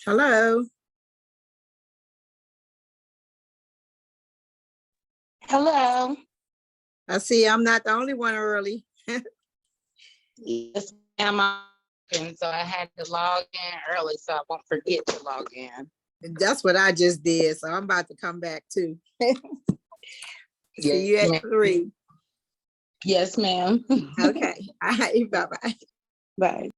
Hello. Hello. I see I'm not the only one early. Yes, ma'am. And so I had to log in early so I won't forget to log in. That's what I just did. So I'm about to come back too. See Yes, you at ma'am. 3. Yes, ma'am. Okay. All right. Bye-bye. Bye.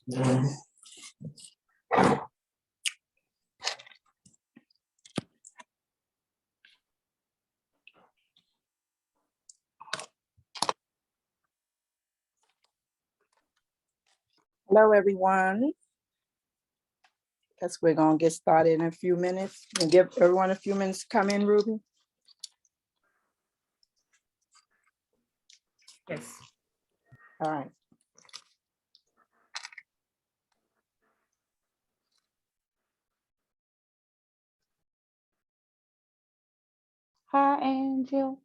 Hello, everyone. Guess we're gonna get started in a few minutes and give everyone a few minutes to come in, Ruby. Yes. All right. Hi, Angel.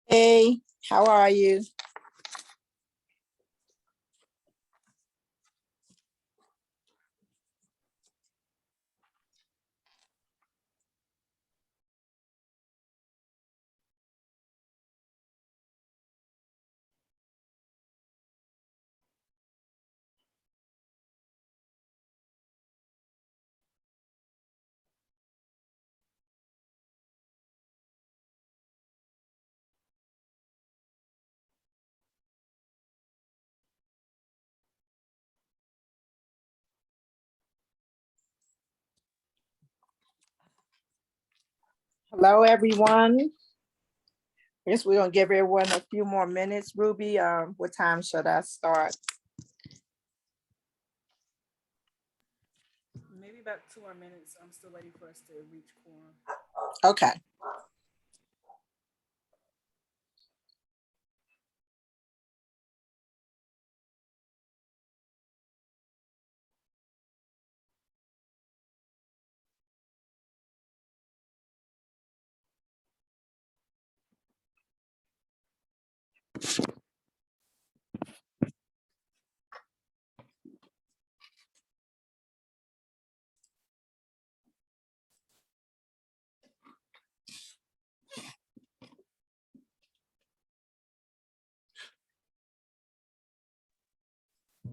Hey, how are you? Hello, everyone. I guess we're gonna give everyone a few more minutes. Ruby, what time should I start? Maybe about 2 more minutes. I'm still waiting for us to reach quorum. Okay.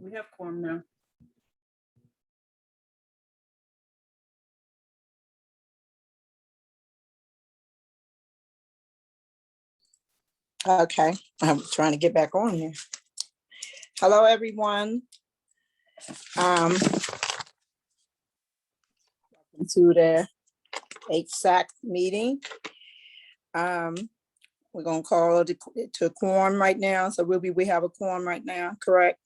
We have quorum now. Okay, I'm trying to get back on here. Hello, everyone. Welcome to the HSAC meeting. We're gonna call it to quorum right now. So Ruby, we have a quorum right now, correct?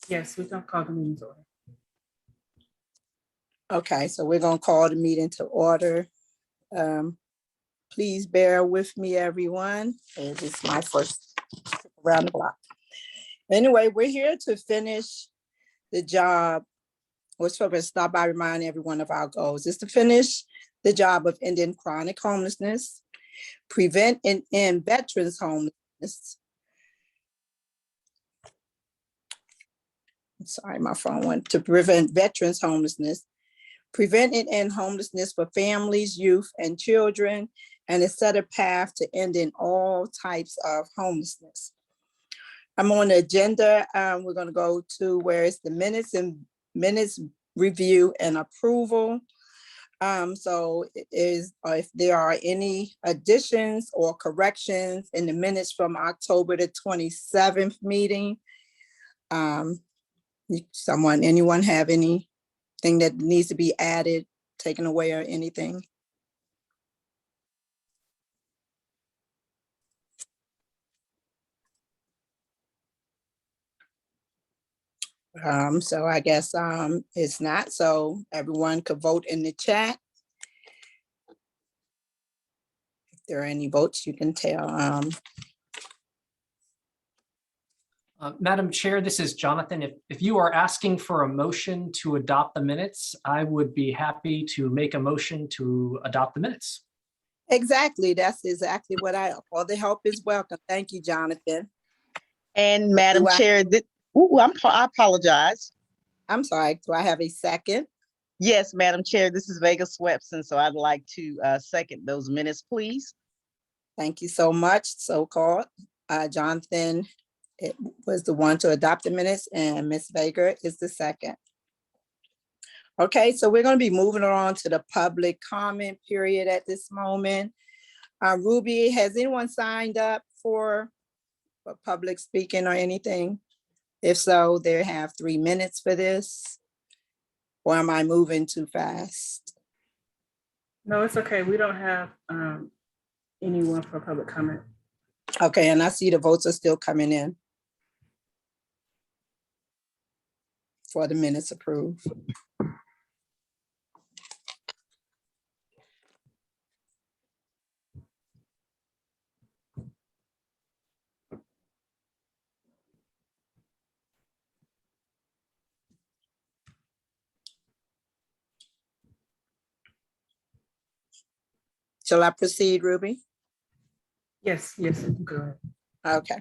Yes, we can call the meeting to order. Okay, so we're gonna call the meeting to order. Please bear with me, everyone. It is my first trip around the block. Anyway, we're here to finish the job. Let's first start by reminding everyone of our goals. Is to finish the job of ending chronic homelessness, prevent and end veterans homelessness. Sorry, my phone went. To prevent veterans homelessness, prevent and end homelessness for families, youth, and children, and to set a path to ending all types of homelessness. I'm on the agenda. We're going to go to where it's the minutes review and approval. So it is, if there are any additions or corrections in the minutes from October the 27th meeting, anyone have anything that needs to be added, taken away, or anything? So I guess it's not, so everyone could vote in the chat. If there are any votes, you can tell. Madam Chair, this is Jonathan. If you are asking for a motion to adopt the minutes, I would be happy to make a motion to adopt the minutes. Exactly, that's exactly what all the help is welcome. Thank you, Jonathan. And Madam Chair, I apologize. I'm sorry, do I have a second? Yes, Madam Chair, this is Vega Swepson, so I'd like to second those minutes, please. Thank you so much. So-called Jonathan was the one to adopt the minutes, and Ms. Vega is the second. Okay, so we're going to be moving on to the public comment period at this moment. Ruby, has anyone signed up for for public speaking or anything? If so, they have 3 minutes for this. Or am I moving too fast? No, it's okay. We don't have anyone for public comment. Okay, and I see the votes are still coming in for the minutes approved. Shall I proceed, Ruby? Yes, yes, go ahead. Okay.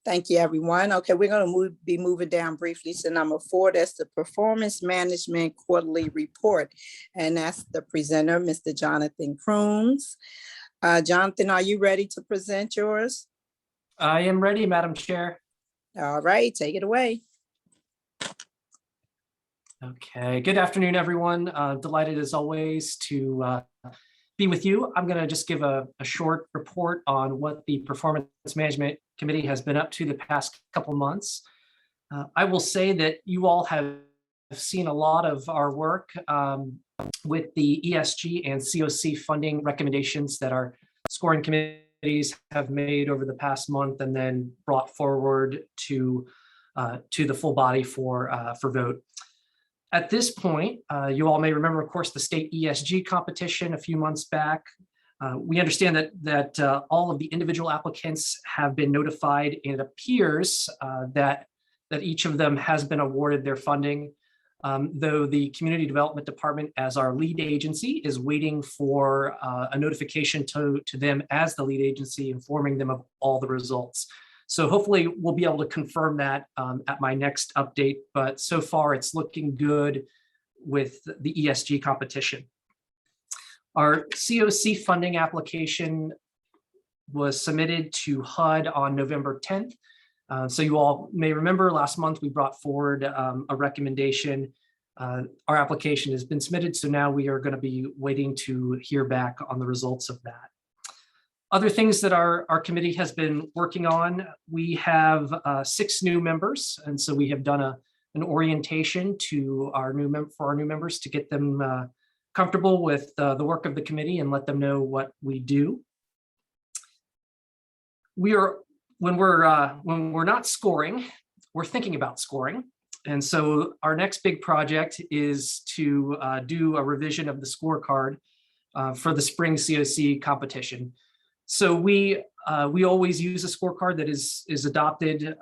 Thank you, everyone. Okay, we're going to be moving down briefly to number 4. That's the Performance Management Quarterly Report. And that's the presenter, Mr. Jonathan Crooms. Jonathan, are you ready to present yours? I am ready, Madam Chair. All right, take it away. Okay, good afternoon, everyone. Delighted as always to be with you. I'm going to just give a short report on what the Performance Management Committee has been up to the past couple months. I will say that you all have seen a lot of our work with the ESG and COC funding recommendations that our scoring committees have made over the past month and then brought forward to the full body for vote. At this point, you all may remember, of course, the state ESG competition a few months back. We understand that all of the individual applicants have been notified, and it appears that each of them has been awarded their funding, though the Community Development Department, as our lead agency, is waiting for a notification to them as the lead agency, informing them of all the results. So hopefully we'll be able to confirm that at my next update, but so far it's looking good with the ESG competition. Our COC funding application was submitted to HUD on November 10th. So you all may remember last month we brought forward a recommendation. Our application has been submitted, so now we are going to be waiting to hear back on the results of that. Other things that our committee has been working on, we have 6 new members, and so we have done an orientation to our new members to get them comfortable with the work of the committee and let them know what we do. When we're not scoring, we're thinking about scoring, and so our next big project is to do a revision of the scorecard for the spring COC competition. So we always use a scorecard that is adopted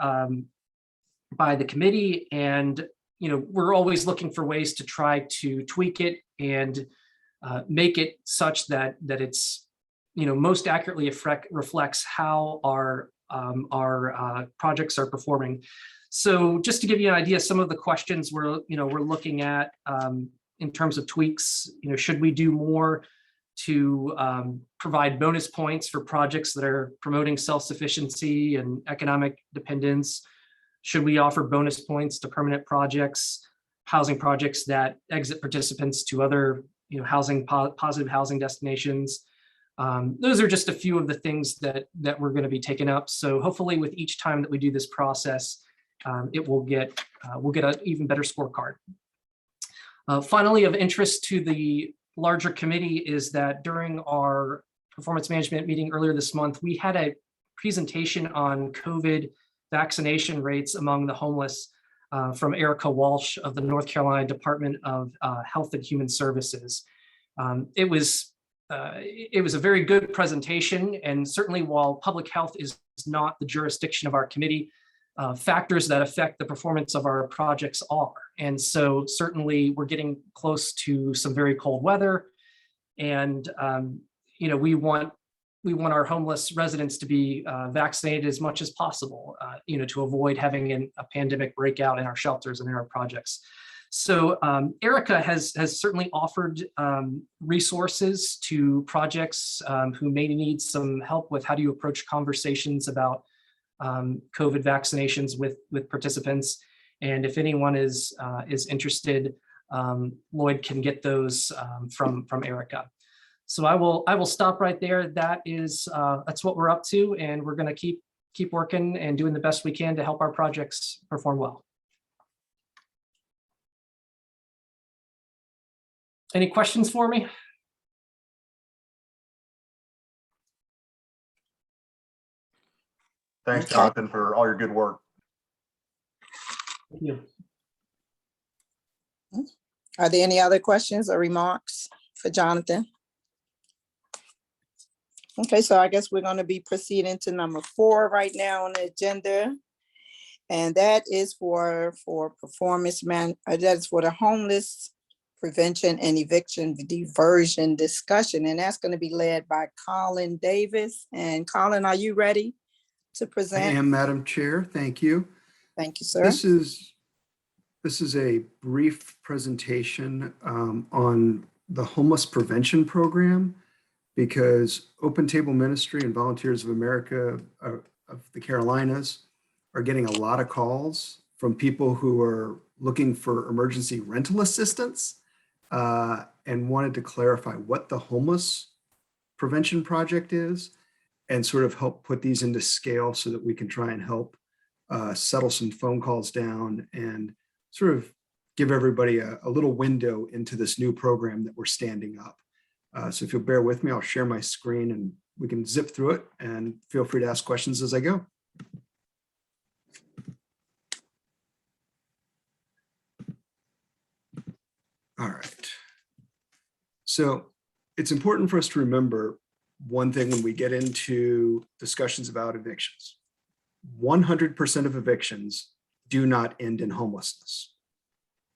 by the committee, and we're always looking for ways to try to tweak it and make it such that it's most accurately reflects how our projects are performing. So just to give you an idea, some of the questions we're looking at in terms of tweaks, should we do more to provide bonus points for projects that are promoting self-sufficiency and economic dependence? Should we offer bonus points to permanent projects, housing projects that exit participants to other positive housing destinations? Those are just a few of the things that we're going to be taking up. So hopefully with each time that we do this process, we'll get an even better scorecard. Finally, of interest to the larger committee is that during our performance management meeting earlier this month, we had a presentation on COVID vaccination rates among the homeless from Erica Walsh of the North Carolina Department of Health and Human Services. It was a very good presentation, and certainly while public health is not the jurisdiction of our committee, factors that affect the performance of our projects are. And so certainly we're getting close to some very cold weather, and we want our homeless residents to be vaccinated as much as possible, to avoid having a pandemic breakout in our shelters and in our projects. So Erica has certainly offered resources to projects who may need some help with how do you approach conversations about COVID vaccinations with participants. And if anyone is interested, Lloyd can get those from Erica. So I will stop right there. That's what we're up to, and we're going to keep keep working and doing the best we can to help our projects perform well. Any questions for me? Thanks, Okay. Jonathan, for all your good work. Thank you. Are there any other questions or remarks for Jonathan? Okay, so I guess we're going to be proceeding to number 4 right now on the agenda. And that is for performance that is for the homeless prevention and eviction diversion discussion. And that's going to be led by Colin Davis. And Colin, are you ready to I present? am, Madam Chair. Thank you. Thank you, sir. This is a brief presentation on the homeless prevention program, because Open Table Ministry and Volunteers of America of the Carolinas are getting a lot of calls from people who are looking for emergency rental assistance and wanted to clarify what the homeless prevention project is and sort of help put these into scale so that we can try and help settle some phone calls down and sort of give everybody a little window into this new program that we're standing up. So if you'll bear with me, I'll share my screen and we can zip through it, and feel free to ask questions as I go. All right. So it's important for us to remember one thing when we get into discussions about evictions. 100% of evictions do not end in homelessness.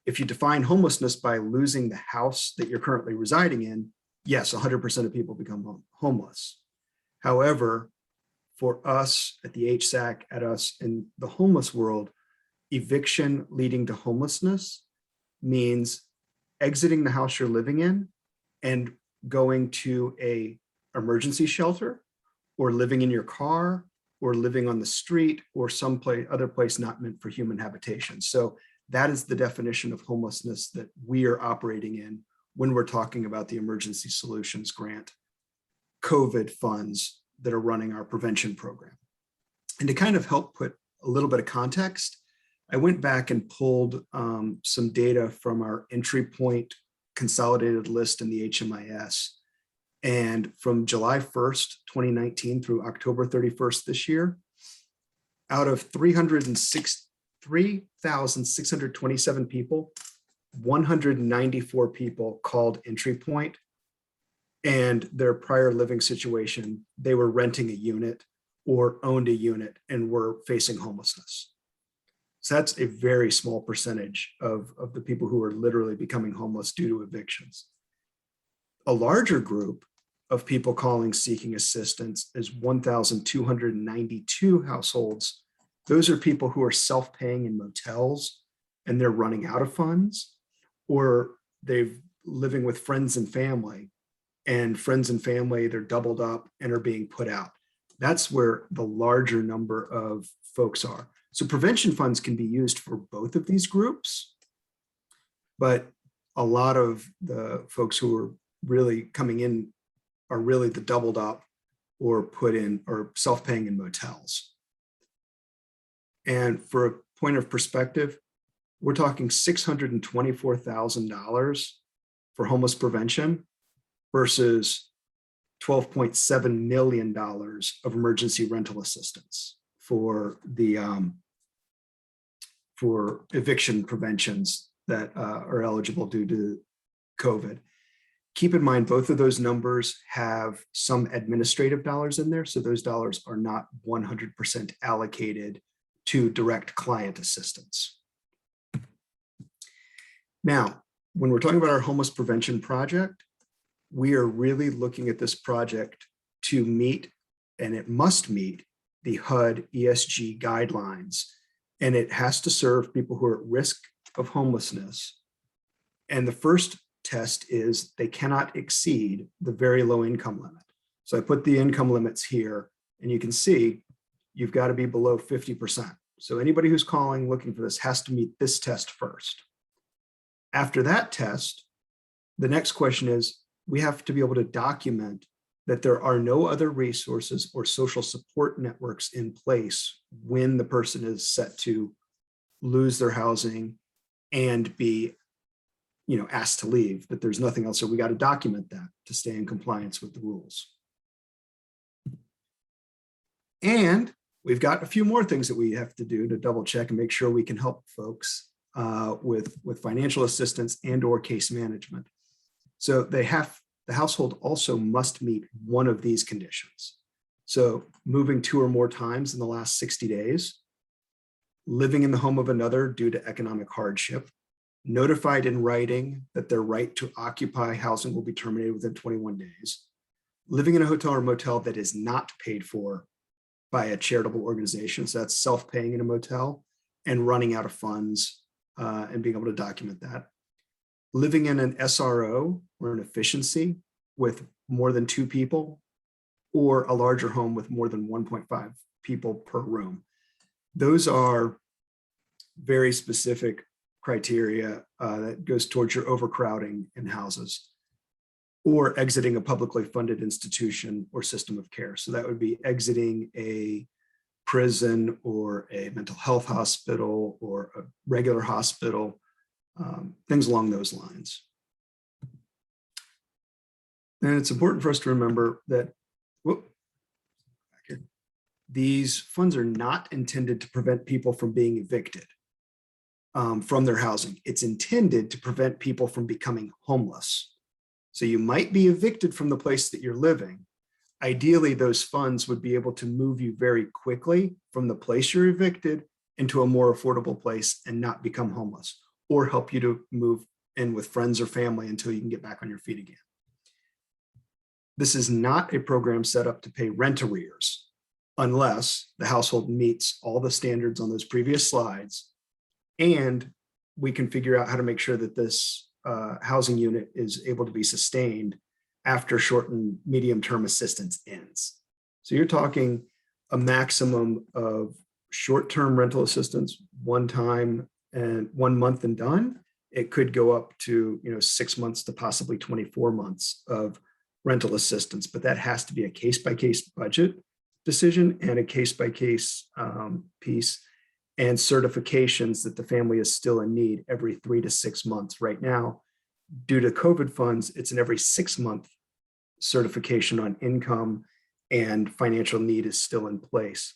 If you define homelessness by losing the house that you're currently residing in, yes, 100% of people become homeless. However, for us at the HSAC, at us in the homeless world, eviction leading to homelessness means exiting the house you're living in and going to a emergency shelter, or living in your car, or living on the street, or some other place not meant for human habitation. So that is the definition of homelessness that we are operating in when we're talking about the Emergency Solutions Grant COVID funds that are running our prevention program. And to kind of help put a little bit of context, I went back and pulled some data from our entry point consolidated list in the HMIS. And from July 1st, 2019 through October 31st this year, out of 3,627 people, 194 people called entry point, and their prior living situation, they were renting a unit or owned a unit and were facing homelessness. So that's a very small percentage of the people who are literally becoming homeless due to evictions. A larger group of people calling seeking assistance is 1,292 households. Those are people who are self-paying in motels and they're running out of funds, or they're living with friends and family, and friends and family, they're doubled up and are being put out. That's where the larger number of folks are. So prevention funds can be used for both of these groups, but a lot of the folks who are really coming in are really the doubled up or put in or self-paying in motels. And for a point of perspective, we're talking $624,000 for homeless prevention versus $12.7 million of emergency rental assistance for the for eviction preventions that are eligible due to COVID. Keep in mind, both of those numbers have some administrative dollars in there. So those dollars are not 100% allocated to direct client assistance. Now, when we're talking about our homeless prevention project, we are really looking at this project to meet, and it must meet, the HUD ESG guidelines. And it has to serve people who are at risk of homelessness. And the first test is they cannot exceed the very low income limit. So I put the income limits here, and you can see you've got to be below 50%. So anybody who's calling looking for this has to meet this test first. After that test, the next question is, we have to be able to document that there are no other resources or social support networks in place when the person is set to lose their housing and be, asked to leave, that there's nothing else. So we got to document that to stay in compliance with the rules. And we've got a few more things that we have to do to double check and make sure we can help folks with financial assistance and or case management. So the household also must meet one of these conditions. So moving 2 or more times in the last 60 days, living in the home of another due to economic hardship, notified in writing that their right to occupy housing will be terminated within 21 days, living in a hotel or motel that is not paid for by a charitable organization. So that's self-paying in a motel and running out of funds and being able to document that. Living in an SRO or an efficiency with more than 2 people, or a larger home with more than 1.5 people per room. Those are very specific criteria that goes towards your overcrowding in houses, or exiting a publicly funded institution or system of care. So that would be exiting a prison or a mental health hospital or a regular hospital, things along those lines. And it's important for us to remember that these funds are not intended to prevent people from being evicted from their housing. It's intended to prevent people from becoming homeless. So you might be evicted from the place that you're living. Ideally, those funds would be able to move you very quickly from the place you're evicted into a more affordable place and not become homeless, or help you to move in with friends or family until you can get back on your feet again. This is not a program set up to pay rent arrears unless the household meets all the standards on those previous slides, and we can figure out how to make sure that this housing unit is able to be sustained after short and medium-term assistance ends. So you're talking a maximum of short-term rental assistance, one time and 1 month and done. It could go up to 6 months to possibly 24 months of rental assistance, but that has to be a case-by-case budget decision and a case-by-case piece, and certifications that the family is still in need every 3 to 6 months. Right now, due to COVID funds, it's an every 6-month certification on income, and financial need is still in place.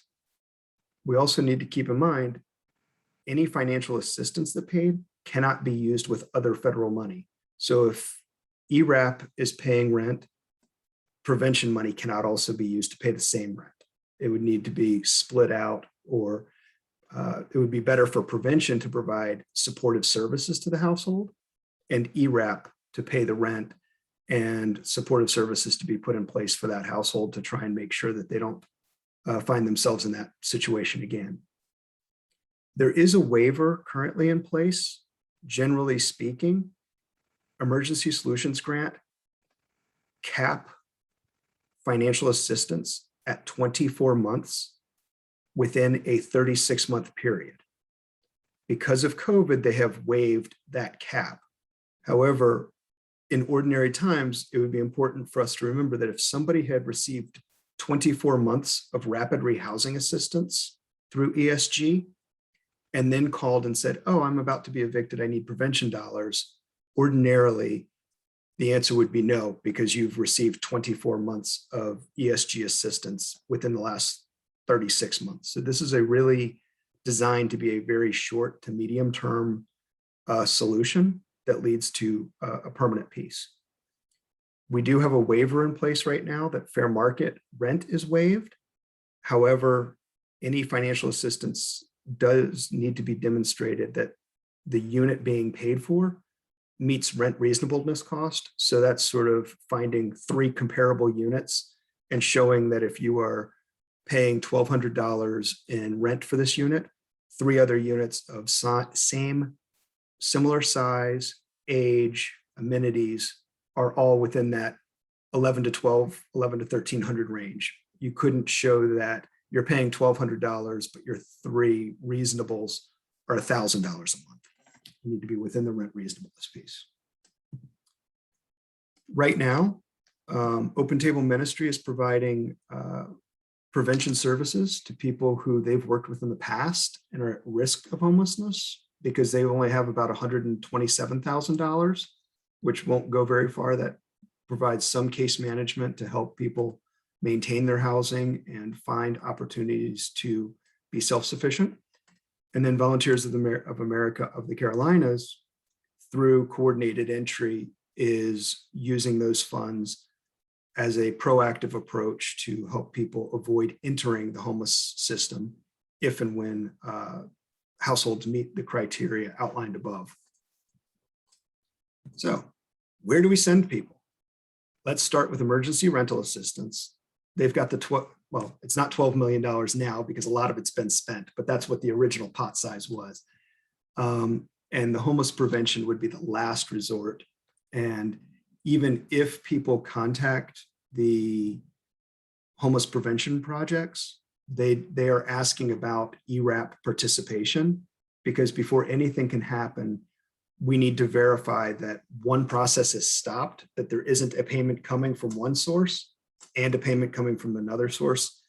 We also need to keep in mind, any financial assistance that paid cannot be used with other federal money. So if ERAP is paying rent, prevention money cannot also be used to pay the same rent. It would need to be split out, or it would be better for prevention to provide supportive services to the household, and ERAP to pay the rent, and supportive services to be put in place for that household to try and make sure that they don't find themselves in that situation again. There is a waiver currently in place. Generally speaking, Emergency Solutions Grant cap financial assistance at 24 months within a 36-month period. Because of COVID, they have waived that cap. However, in ordinary times, it would be important for us to remember that if somebody had received 24 months of rapid rehousing assistance through ESG, and then called and said, oh, I'm about to be evicted, I need prevention dollars, ordinarily, the answer would be no, because you've received 24 months of ESG assistance within the last 36 months. So this is a really designed to be a very short to medium term solution that leads to a permanent piece. We do have a waiver in place right now that fair market rent is waived. However, any financial assistance does need to be demonstrated that the unit being paid for meets rent reasonableness cost. So that's sort of finding 3 comparable units and showing that if you are paying $1,200 in rent for this unit, 3 other units of similar size, age, amenities are all within that 11 to 1,300 range. You couldn't show that you're paying $1,200, but your 3 reasonables are $1,000 a month. You need to be within the rent reasonableness piece. Right now, Open Table Ministry is providing prevention services to people who they've worked with in the past and are at risk of homelessness because they only have about $127,000, which won't go very far. That provides some case management to help people maintain their housing and find opportunities to be self-sufficient. And then Volunteers of America of the Carolinas, through coordinated entry, is using those funds as a proactive approach to help people avoid entering the homeless system if and when households meet the criteria outlined above. So where do we send people? Let's start with emergency rental assistance. They've got the well, it's not $12 million now because a lot of it's been spent, but that's what the original pot size was. And the homeless prevention would be the last resort. And even if people contact the homeless prevention projects, they are asking about ERAP participation, because before anything can happen, we need to verify that one process is stopped, that there isn't a payment coming from one source and a payment coming from another source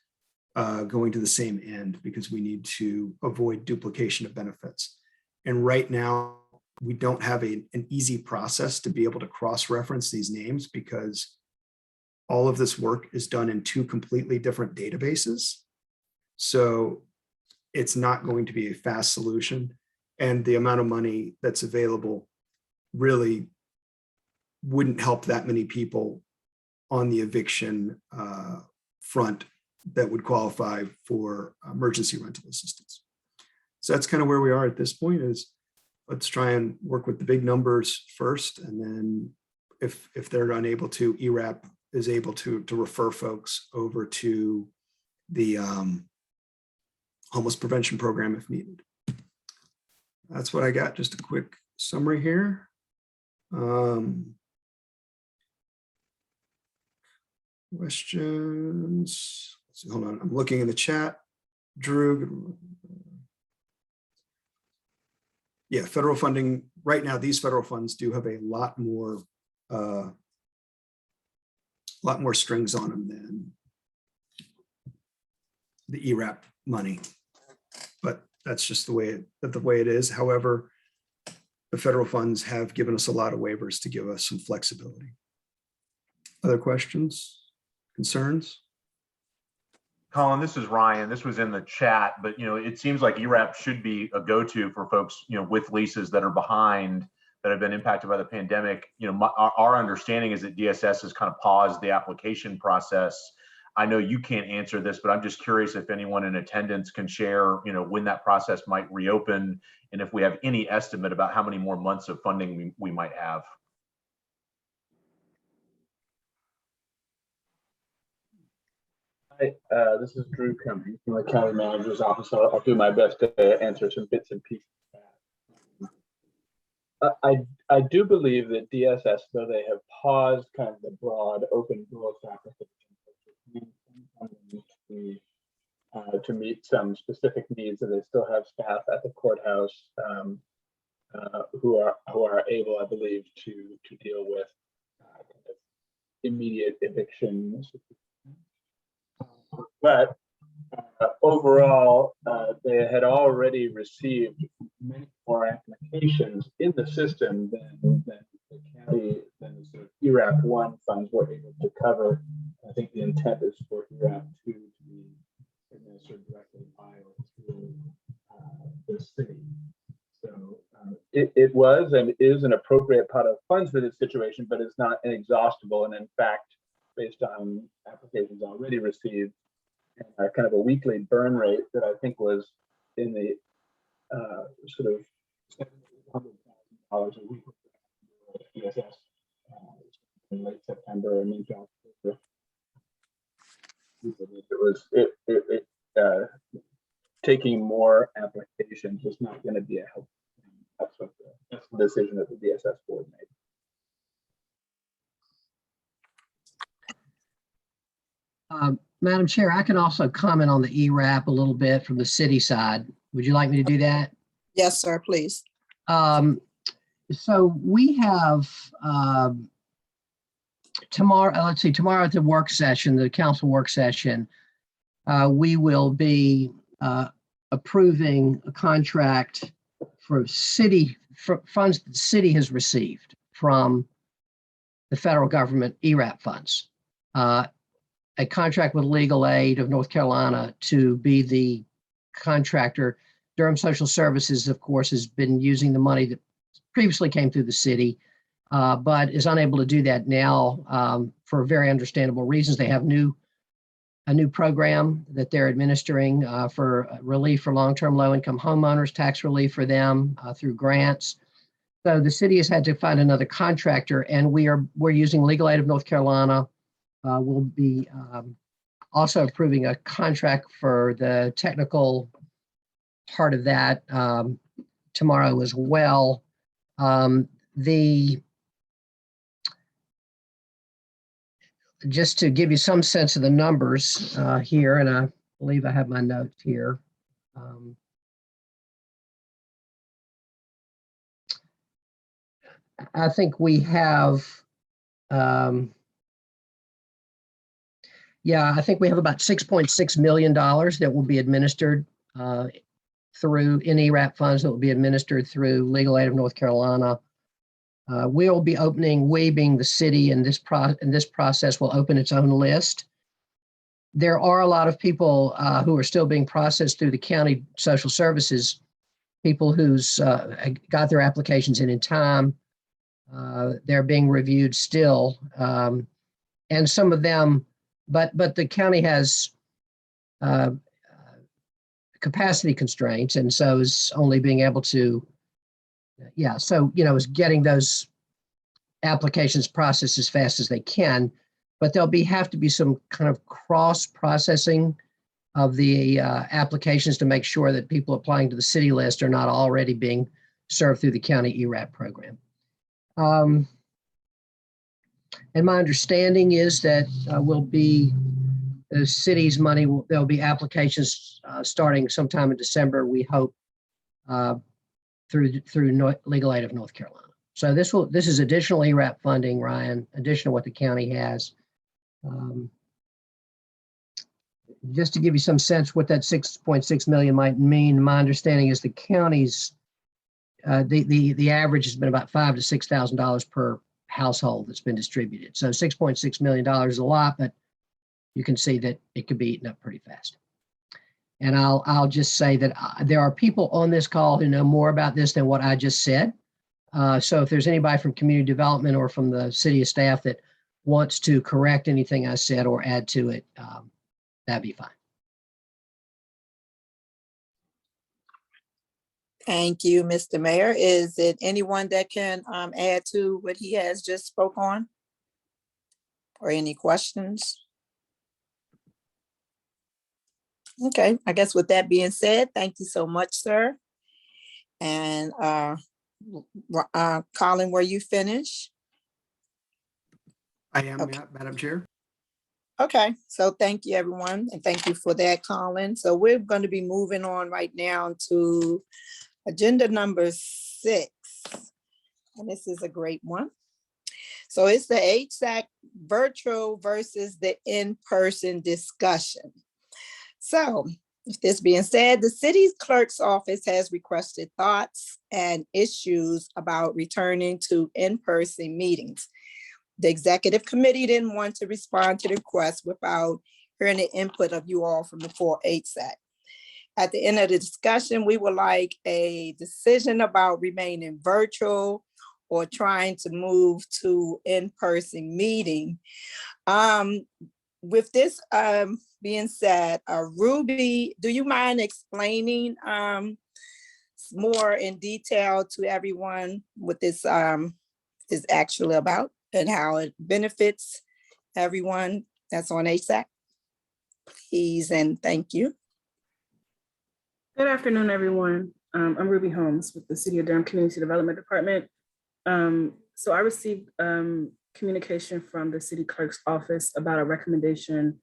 going to the same end, because we need to avoid duplication of benefits. And right now, we don't have an easy process to be able to cross-reference these names, because all of this work is done in two completely different databases. So it's not going to be a fast solution. And the amount of money that's available really wouldn't help that many people on the eviction front that would qualify for emergency rental assistance. So that's kind of where we are at this point. Is let's try and work with the big numbers first, and then if they're unable to, ERAP is able to refer folks over to the homeless prevention program if needed. That's what I got. Just a quick summary here. Questions? Let's see, hold on. I'm looking in the chat. Drew. Yeah, federal funding. Right now, these federal funds do have a lot more strings on them than the ERAP money. But that's just the way it is. However, the federal funds have given us a lot of waivers to give us some flexibility. Other questions, concerns? Colin, this is Ryan. This was in the chat, but it seems like ERAP should be a go-to for folks, with leases that are behind, that have been impacted by the pandemic. Our understanding is that DSS has kind of paused the application process. I know you can't answer this, but I'm just curious if anyone in attendance can share, when that process might reopen, and if we have any estimate about how many more months of funding we might have. Hi, this is Drew Cummings from the County Manager's Office. I'll do my best to answer some bits and pieces. I do believe that DSS, though they have paused kind of the broad open growth application to meet some specific needs, and they still have staff at the courthouse who are able, I believe, to deal with kind of immediate evictions. But overall, they had already received many more applications in the system than the county, than the sort of ERAP 1 funds were able to cover. I think the intent is for ERAP 2 to be administered directly by or through the city. So it was and is an appropriate pot of funds for this situation, but it's not inexhaustible. And in fact, based on applications already received, and kind of a weekly burn rate that I think was in the sort of $700,000 a week with DSS in late September and into October. It was taking more applications was not going to be a help. That's the decision that the DSS board made. Madam Chair, I can also comment on the ERAP a little bit from the city side. Would you like me to do that? Yes, sir, please. So we have tomorrow, let's see, tomorrow at the work session, the council work session, we will be approving a contract for funds the city has received from the federal government ERAP funds. A contract with Legal Aid of North Carolina to be the contractor. Durham Social Services, of course, has been using the money that previously came through the city, but is unable to do that now for very understandable reasons. They have a new program that they're administering for relief for long-term low-income homeowners, tax relief for them through grants. So the city has had to find another contractor, and we're using Legal Aid of North Carolina. We'll be also approving a contract for the technical part of that tomorrow as well. Just to give you some sense of the numbers here, and I believe I have my notes here. I think we have, I think we have about $6.6 million that will be administered through ERAP funds that will be administered through Legal Aid of North Carolina. We'll be opening, we being the city in this process will open its own list. There are a lot of people who are still being processed through the county social services, people who's got their applications in time. They're being reviewed still. And some of them, but the county has capacity constraints, and so is only being able to, is getting those applications processed as fast as they can, but there'll have to be some kind of cross processing of the applications to make sure that people applying to the city list are not already being served through the county ERAP program. And my understanding is that the city's money, there'll be applications starting sometime in December, we hope, through Legal Aid of North Carolina. So this is additional ERAP funding, Ryan, additional what the county has. Just to give you some sense what that 6.6 million might mean, my understanding is the county's, the average has been about $5,000 to $6,000 per household that's been distributed. So $6.6 million is a lot, but you can see that it could be eaten up pretty fast. And I'll just say that there are people on this call who know more about this than what I just said. So if there's anybody from community development or from the city staff that wants to correct anything I said or add to it, that'd be fine. Thank you, Mr. Mayor. Is it anyone that can add to what he has just spoke on? Or any questions? Okay, I guess with that being said, thank you so much, sir. And Colin, were you finished? I am, Okay. Madam Chair. Okay, so thank you, everyone, and thank you for that, Colin. So we're going to be moving on right now to agenda number 6, and this is a great one. So it's the HSAC virtual versus the in-person discussion. So with this being said, the city's clerk's office has requested thoughts and issues about returning to in-person meetings. The executive committee didn't want to respond to the request without hearing the input of you all from the full HSAC. At the end of the discussion, we would like a decision about remaining virtual or trying to move to in-person meeting. With this being said, Ruby, do you mind explaining more in detail to everyone what this is actually about and how it benefits everyone that's on HSAC? Please and thank you. Good afternoon, everyone. I'm Ruby Holmes with the City of Durham Community Development Department. So I received communication from the city clerk's office about a recommendation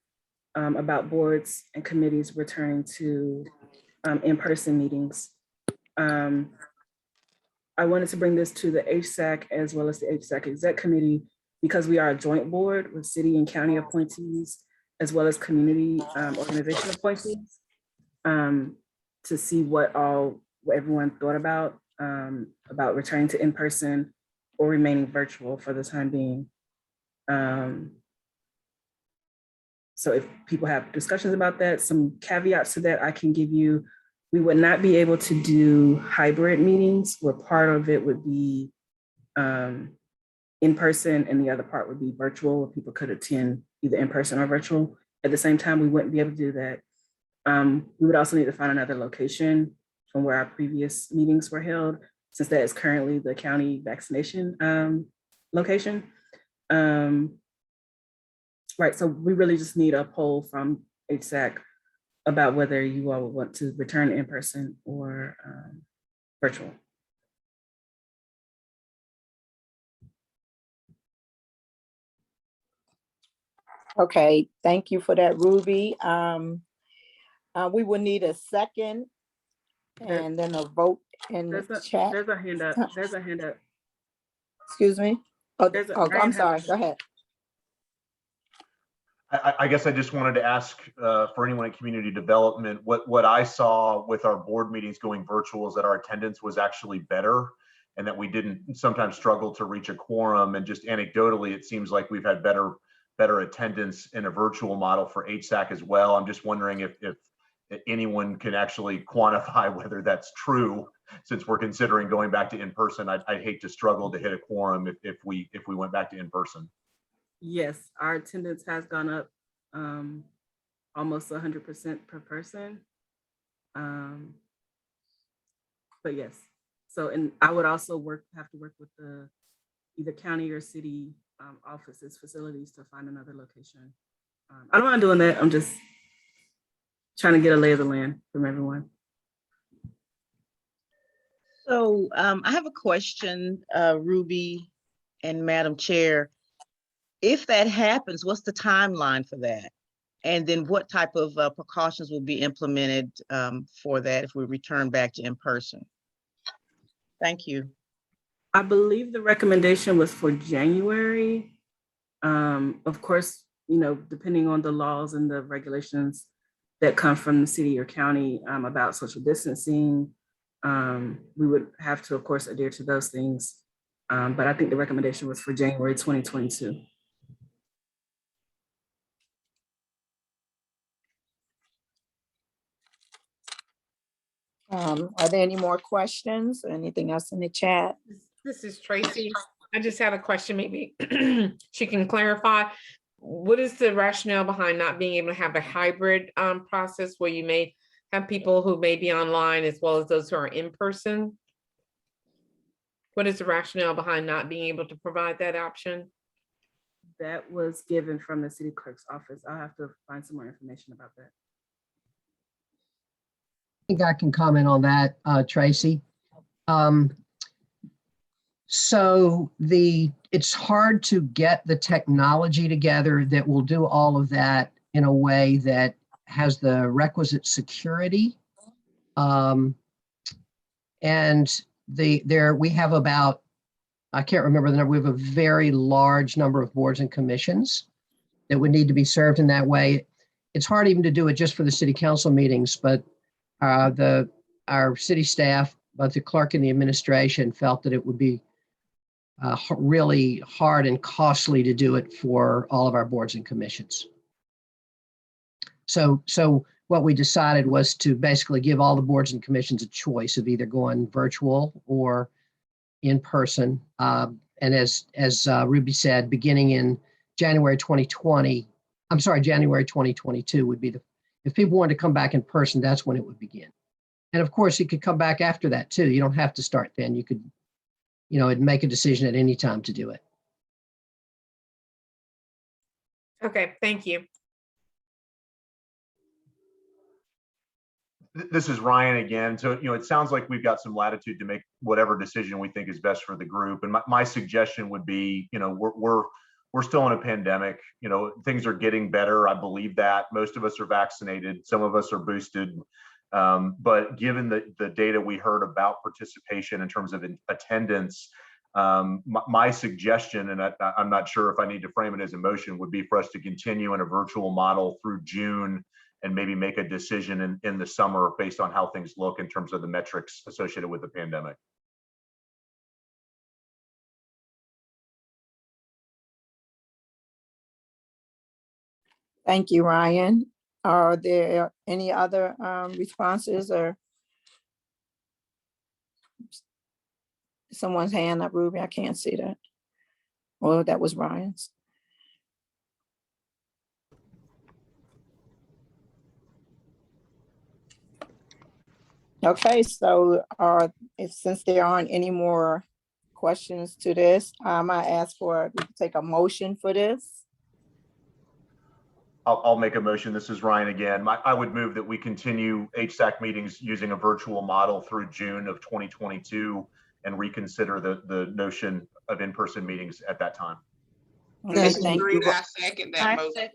about boards and committees returning to in-person meetings. I wanted to bring this to the HSAC as well as the HSAC Exec Committee because we are a joint board with city and county appointees, as well as community organization appointees, to see what everyone thought about returning to in-person or remaining virtual for the time being. So if people have discussions about that, some caveats to that I can give you. We would not be able to do hybrid meetings where part of it would be in person and the other part would be virtual, where people could attend either in person or virtual. At the same time, we wouldn't be able to do that. We would also need to find another location from where our previous meetings were held, since that is currently the county vaccination location. Right, so we really just need a poll from HSAC about whether you all would want to return in person or virtual. Okay, thank you for that, Ruby. We will need a second and then a vote in the chat. There's a hand up. There's a hand up. Excuse me. Oh, Ryan I'm has sorry. a- Go ahead. I guess I just wanted to ask for anyone in community development, what I saw with our board meetings going virtual is that our attendance was actually better and that we didn't sometimes struggle to reach a quorum. And just anecdotally, it seems like we've had better attendance in a virtual model for HSAC as well. I'm just wondering if anyone can actually quantify whether that's true, since we're considering going back to in-person. I'd hate to struggle to hit a quorum if we went back to in-person. Yes, our attendance has gone up almost 100% per person. But yes, so, and I would also have to work with the either county or city offices, facilities to find another location. I don't mind doing that. I'm just trying to get a lay of the land from everyone. So I have a question, Ruby and Madam Chair. If that happens, what's the timeline for that? And then what type of precautions will be implemented for that if we return back to in-person? Thank you. I believe the recommendation was for January. Of course, you know, depending on the laws and the regulations that come from the city or county about social distancing, we would have to, of course, adhere to those things. But I think the recommendation was for January 2022. Are there any more questions? Anything else in the chat? This is Tracy. I just had a question, maybe she can clarify. What is the rationale behind not being able to have a hybrid process where you may have people who may be online as well as those who are in person? What is the rationale behind not being able to provide that option? That was given from the city clerk's office. I'll have to find some more information about that. I think I can comment on that, Tracy. So it's hard to get the technology together that will do all of that in a way that has the requisite security. And we have about, I can't remember the number, we have a very large number of boards and commissions that would need to be served in that way. It's hard even to do it just for the city council meetings, but our city staff, both the clerk and the administration, felt that it would be really hard and costly to do it for all of our boards and commissions. So what we decided was to basically give all the boards and commissions a choice of either going virtual or in person. And as Ruby said, beginning in January 2022 would be if people wanted to come back in person, that's when it would begin. And of course, you could come back after that too. You don't have to start then. You could, make a decision at any time to do it. Okay, thank you. This is Ryan again. So, it sounds like we've got some latitude to make whatever decision we think is best for the group. And my suggestion would be, we're still in a pandemic. Things are getting better. I believe that. Most of us are vaccinated. Some of us are boosted. But given the data we heard about participation in terms of attendance, My suggestion, and I'm not sure if I need to frame it as a motion, would be for us to continue in a virtual model through June and maybe make a decision in the summer based on how things look in terms of the metrics associated with the pandemic. Thank you, Ryan. Are there any other responses or someone's hand up, Ruby? I can't see that. Well, that was Ryan's. Okay, so since there aren't any more questions to this, I ask for, we can take a motion for this. I'll make a motion. This is Ryan again. I would move that we continue HSAC meetings using a virtual model through June of 2022 and reconsider the notion of in-person meetings at that time. Okay, This is thank you. Rita. I second that motion.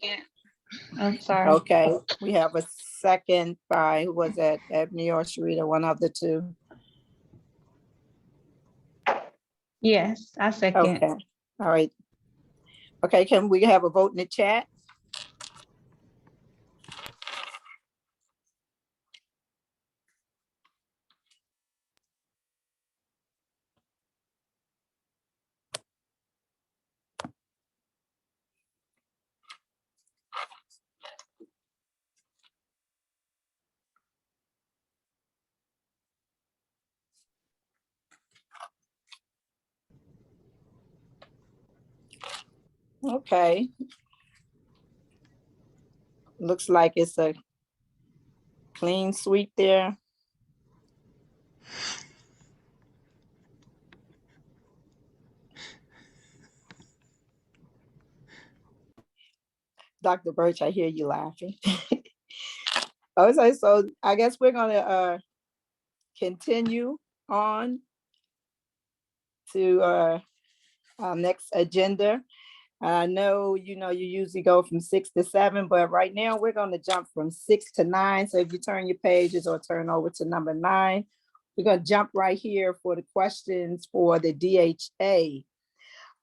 I'm sorry. Okay, we have a second by, who was that, Ebony or Sharita, one of the two? Yes, I second. Okay, all right. Okay, can we have a vote in the chat? Okay. Looks like it's a clean sweep there. Dr. Birch, I hear you laughing. Okay, so I guess we're gonna continue on to our next agenda. I know, you usually go from 6 to 7, but right now we're going to jump from 6 to 9. So if you turn your pages or turn over to number 9, we're going to jump right here for the questions for the DHA.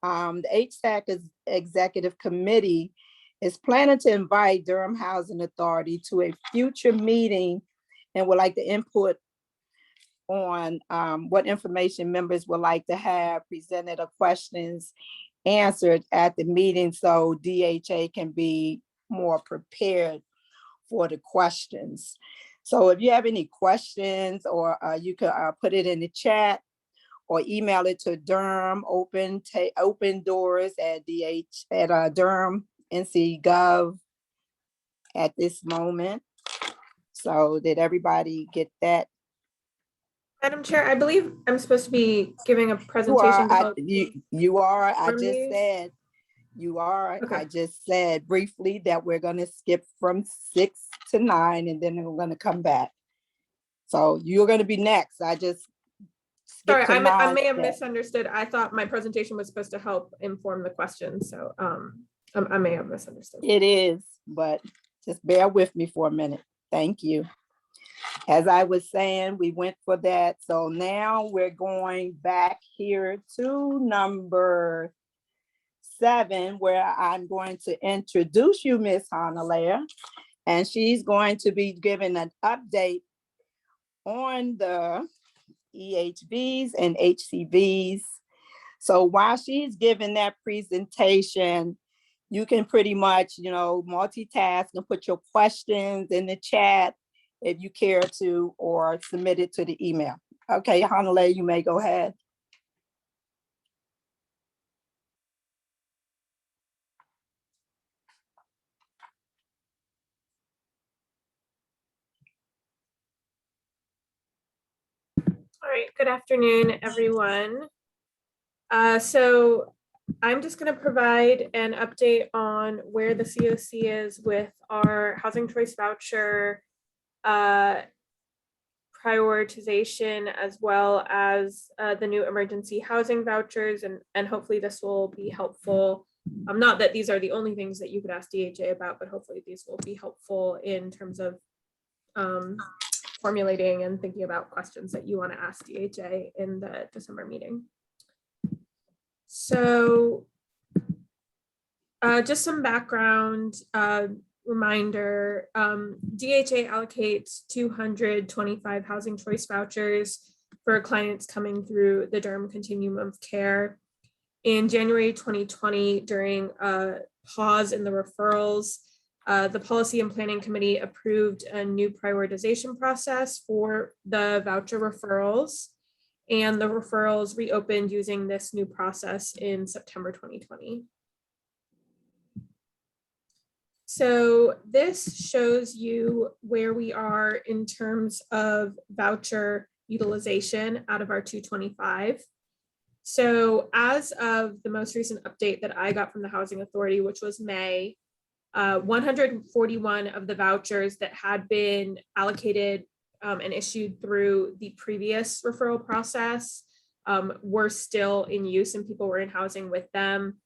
The HSAC Executive Committee is planning to invite Durham Housing Authority to a future meeting and would like to input on what information members would like to have presented or questions answered at the meeting, so DHA can be more prepared for the questions. So if you have any questions, or you could put it in the chat or email it to Durham open doors at Durham NC.gov at this moment. So did everybody get that? Madam Chair, I believe I'm supposed to be giving a You presentation. are. to help You are. I inform just these. said you are. Okay. I just said briefly that we're going to skip from 6 to 9, and then we're going to come back. So you're going to be next. I just Sorry, skipped to I 9. may have misunderstood. I thought my presentation was supposed to help inform the questions. So I may have misunderstood. It is, but just bear with me for a minute. Thank you. As I was saying, we went for that. So now we're going back here to number 7, where I'm going to introduce you, Miss Hanalea, and she's going to be giving an update on the EHVs and HCVs. So while she's giving that presentation, you can pretty much, multitask and put your questions in the chat if you care to, or submit it to the email. Okay, Hanalea, you may go ahead. All right, good afternoon, everyone. So I'm just going to provide an update on where the COC is with our housing choice voucher prioritization, as well as the new emergency housing vouchers, and hopefully this will be helpful. Not that these are the only things that you could ask DHA about, but hopefully these will be helpful in terms of formulating and thinking about questions that you want to ask DHA in the December meeting. So just some background reminder, DHA allocates 225 housing choice vouchers for clients coming through the Durham Continuum of Care. In January 2020, during a pause in the referrals, the Policy and Planning Committee approved a new prioritization process for the voucher referrals, and the referrals reopened using this new process in September 2020. So this shows you where we are in terms of voucher utilization out of our 225. So as of the most recent update that I got from the Housing Authority, which was May, 141 of the vouchers that had been allocated and issued through the previous referral process were still in use and people were in housing with them.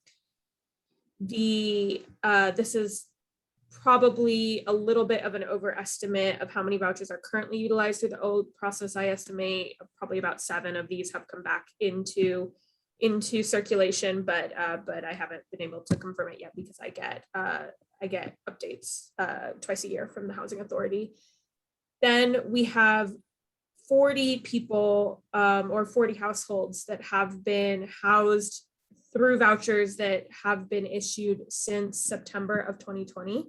This is probably a little bit of an overestimate of how many vouchers are currently utilized through the old process. I estimate probably about 7 of these have come back into circulation, but I haven't been able to confirm it yet because I get updates twice a year from the Housing Authority. Then we have 40 people or 40 households that have been housed through vouchers that have been issued since September of 2020.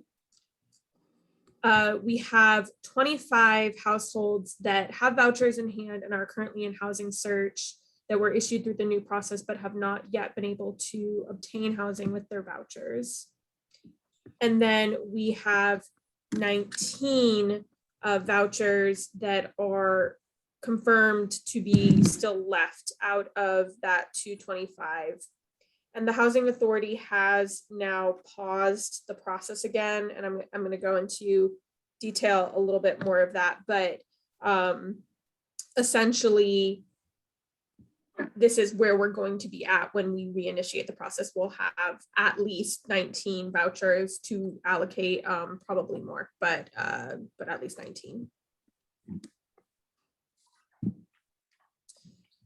We have 25 households that have vouchers in hand and are currently in housing search that were issued through the new process, but have not yet been able to obtain housing with their vouchers. And then we have 19 vouchers that are confirmed to be still left out of that 225. And the Housing Authority has now paused the process again, and I'm going to go into detail a little bit more of that, but essentially, this is where we're going to be at when we reinitiate the process. We'll have at least 19 vouchers to allocate, probably more, but at least 19.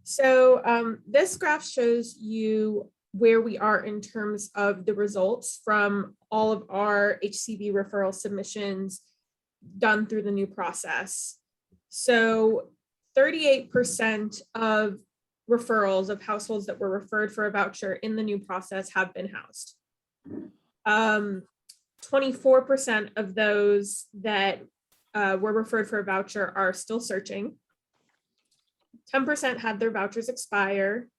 So this graph shows you where we are in terms of the results from all of our HCV referral submissions done through the new process. So 38% of referrals of households that were referred for a voucher in the new process have been housed. 24% of those that were referred for a voucher are still searching. 10% had their vouchers expire.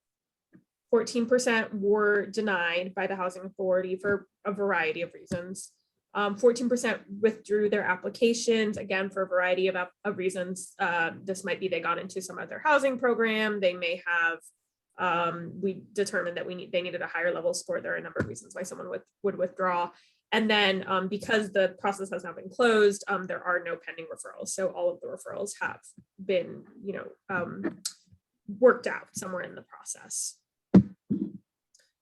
14% were denied by the Housing Authority for a variety of reasons. 14% withdrew their applications, again, for a variety of reasons. This might be they got into some other housing program. They may have, we determined that they needed a higher level score. There are a number of reasons why someone would withdraw. And then because the process has now been closed, there are no pending referrals. So all of the referrals have been, worked out somewhere in the process.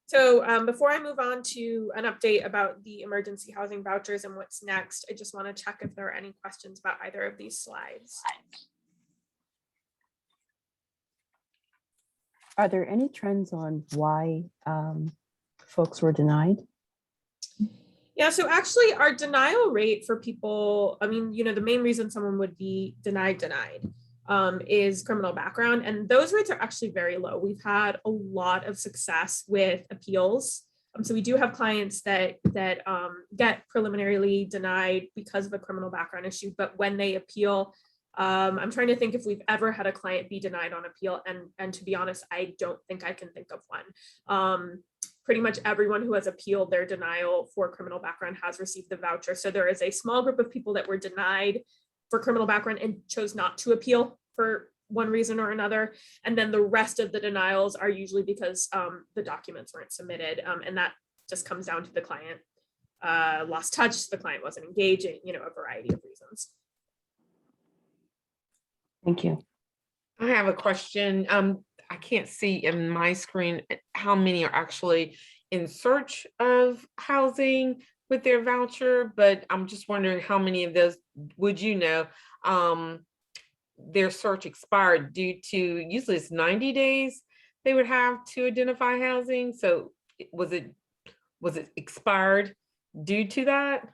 So before I move on to an update about the emergency housing vouchers and what's next, I just want to check if there are any questions about either of these slides. Are there any trends on why folks were denied? Yeah, so actually our denial rate for people, I mean, the main reason someone would be denied is criminal background. And those rates are actually very low. We've had a lot of success with appeals. So we do have clients that get preliminarily denied because of a criminal background issue, but when they appeal, I'm trying to think if we've ever had a client be denied on appeal. And to be honest, I don't think I can think of one. Pretty much everyone who has appealed their denial for criminal background has received the voucher. So there is a small group of people that were denied for criminal background and chose not to appeal for one reason or another. And then the rest of the denials are usually because the documents weren't submitted. And that just comes down to the client lost touch, the client wasn't engaging, a variety of reasons. Thank you. I have a question. I can't see in my screen how many are actually in search of housing with their voucher, but I'm just wondering how many of those would their search expired due to, usually it's 90 days they would have to identify housing? So was it expired due to that?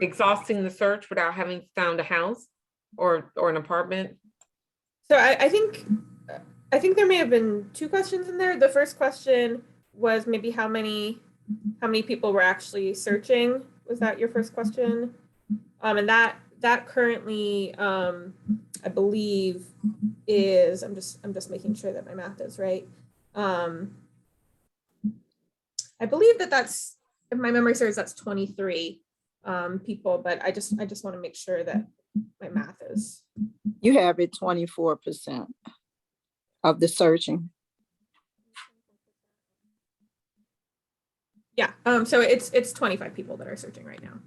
Exhausting the search without having found a house or an apartment? So I think there may have been two questions in there. The first question was maybe how many people were actually searching. Was that your first question? And that currently I believe is, I'm just making sure that my math is right. I believe that's, if my memory serves, that's 23 people, but I just want to make sure that my math is. You have it 24% of the searching. Yeah, so it's 25 people that are searching right now.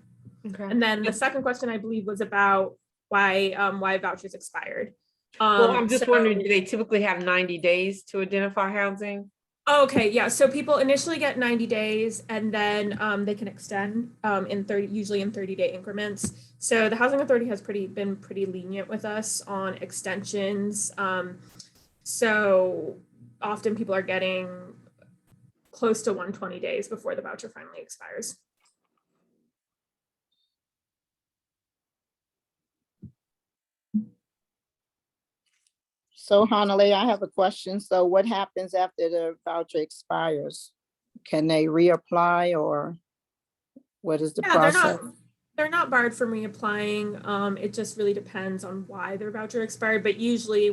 Okay. And then the second question, I believe, was about why vouchers expired. Well, I'm just so- wondering, do they typically have 90 days to identify housing? Okay, yeah, so people initially get 90 days and then they can extend usually in 30-day increments. So the Housing Authority has been pretty lenient with us on extensions. So often people are getting close to 120 days before the voucher finally expires. So Hanalei, I have a question. So what happens after the voucher expires? Can they reapply or what is the process? They're not barred from reapplying. It just really depends on why their voucher expired. But usually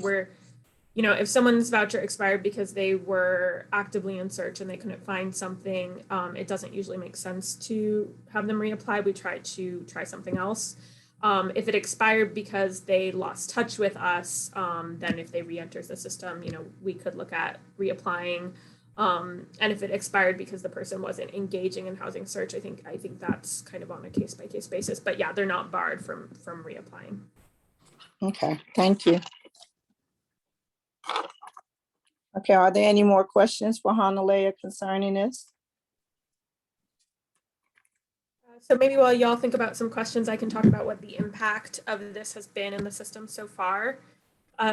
if someone's voucher expired because they were actively in search and they couldn't find something, it doesn't usually make sense to have them reapply. We try something else. If it expired because they lost touch with us, then if they re-enter the system, we could look at reapplying. And if it expired because the person wasn't engaging in housing search, I think that's kind of on a case-by-case basis. But yeah, they're not barred from reapplying. Okay, thank you. Okay, are there any more questions for Hanalei concerning this? So maybe while y'all think about some questions, I can talk about what the impact of this has been in the system so far.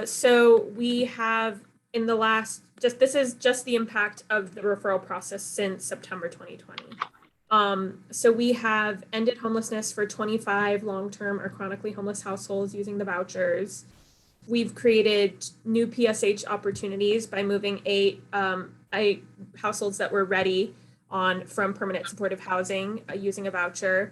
So we have in the last, this is just the impact of the referral process since September 2020. So we have ended homelessness for 25 long-term or chronically homeless households using the vouchers. We've created new PSH opportunities by moving eight households that were ready from permanent supportive housing using a voucher.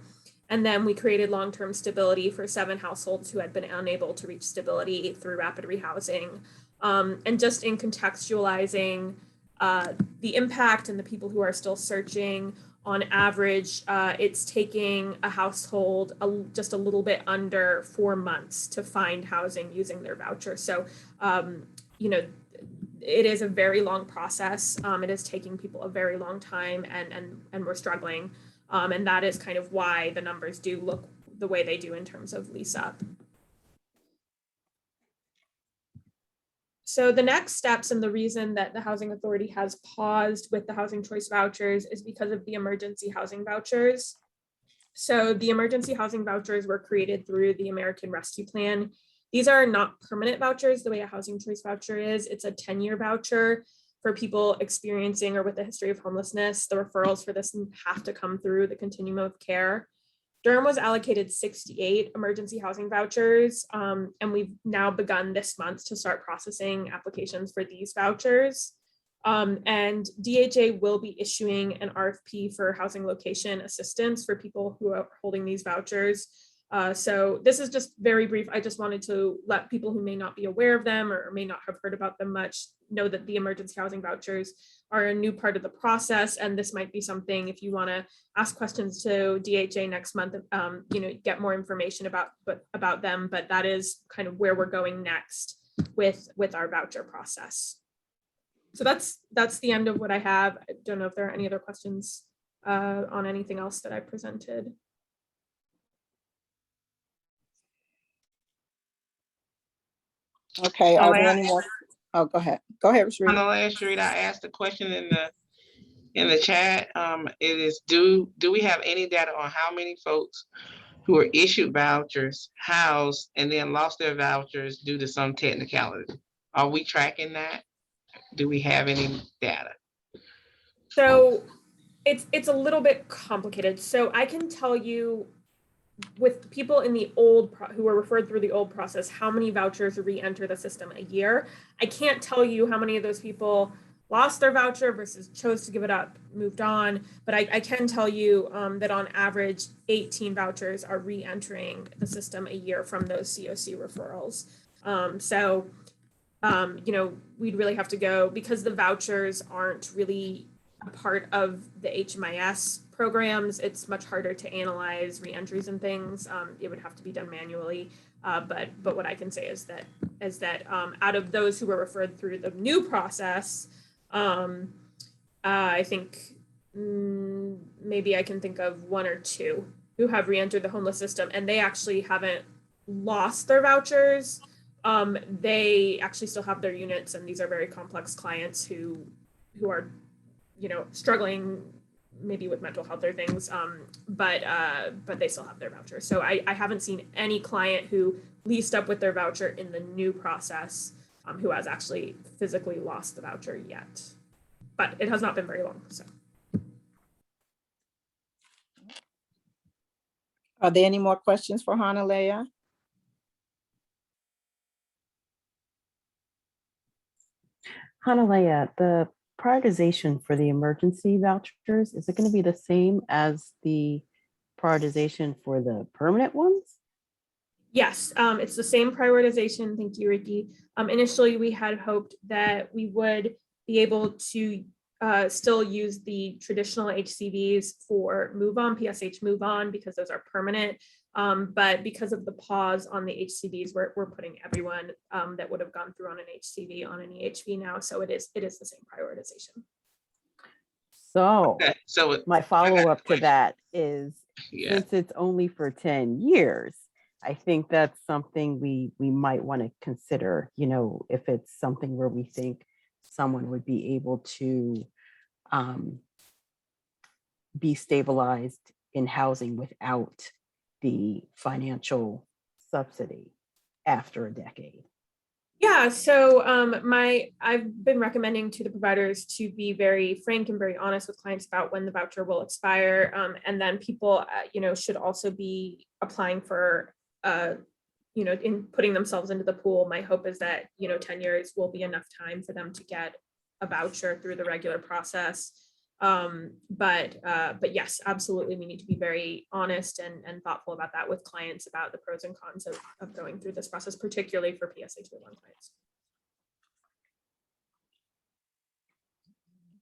And then we created long-term stability for 7 households who had been unable to reach stability through rapid rehousing. And just in contextualizing the impact and the people who are still searching, on average, it's taking a household just a little bit under 4 months to find housing using their voucher. So, it is a very long process. It is taking people a very long time and we're struggling. And that is kind of why the numbers do look the way they do in terms of lease up. So the next steps and the reason that the Housing Authority has paused with the housing choice vouchers is because of the emergency housing vouchers. So the emergency housing vouchers were created through the American Rescue Plan. These are not permanent vouchers the way a housing choice voucher is. It's a 10-year voucher for people experiencing or with a history of homelessness. The referrals for this have to come through the continuum of care. Durham was allocated 68 emergency housing vouchers, and we've now begun this month to start processing applications for these vouchers. And DHA will be issuing an RFP for housing location assistance for people who are holding these vouchers. So this is just very brief. I just wanted to let people who may not be aware of them or may not have heard about them much know that the emergency housing vouchers are a new part of the process. And this might be something, if you want to ask questions to DHA next month, get more information about them. But that is kind of where we're going next with our voucher process. So that's the end of what I have. I don't know if there are any other questions on anything else that I presented. Okay, are there any more? Oh, go ahead. Go ahead, Rashida. On the last read, I asked a question in the chat. It is, do we have any data on how many folks who were issued vouchers, housed, and then lost their vouchers due to some technicality? Are we tracking that? Do we have any data? So it's a little bit complicated. So I can tell you with people in the old who are referred through the old process, how many vouchers re-enter the system a year. I can't tell you how many of those people lost their voucher versus chose to give it up, moved on. But I can tell you that on average, 18 vouchers are re-entering the system a year from those COC referrals. You know, we'd really have to go, because the vouchers aren't really a part of the HMIS programs. It's much harder to analyze reentries and things. It would have to be done manually. But what I can say is that out of those who were referred through the new process, I think maybe I can think of one or two who have reentered the homeless system, and they actually haven't lost their vouchers. They actually still have their units, and these are very complex clients who are, you know, struggling maybe with mental health or things, but they still have their voucher. So I haven't seen any client who leased up with their voucher in the new process who has actually physically lost the voucher yet. But it has not been very long, so. Are there any more questions for Hanalea? Hanalea, the prioritization for the emergency vouchers, is it going to be the same as the prioritization for the permanent ones? Yes, it's the same prioritization. Thank you, Ricky. Initially, we had hoped that we would be able to still use the traditional HCVs for move on, PSH move on, because those are permanent. But because of the pause on the HCVs, we're putting everyone that would have gone through on an HCV on an EHV now. So it is the same prioritization. So, Okay, so my follow-up to that is, yeah, since it's only for 10 years, I think that's something we might want to consider, you know, if it's something where we think someone would be able to be stabilized in housing without the financial subsidy after a decade. Yeah, so I've been recommending to the providers to be very frank and very honest with clients about when the voucher will expire, and then people, you know, should also be applying for, you know, in putting themselves into the pool. My hope is that, you know, 10 years will be enough time for them to get a voucher through the regular process. But yes, absolutely, we need to be very honest and thoughtful about that with clients, about the pros and cons of going through this process, particularly for PSH move on clients.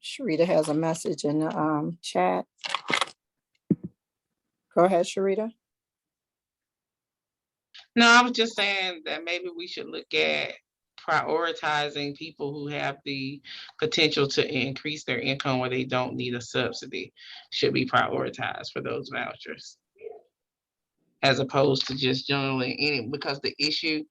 Sharita has a message in the chat. Go ahead, Sharita. no, I was just saying that maybe we should look at prioritizing people who have the potential to increase their income where they don't need a subsidy, should be prioritized for those vouchers, as opposed to just generally any, because the issue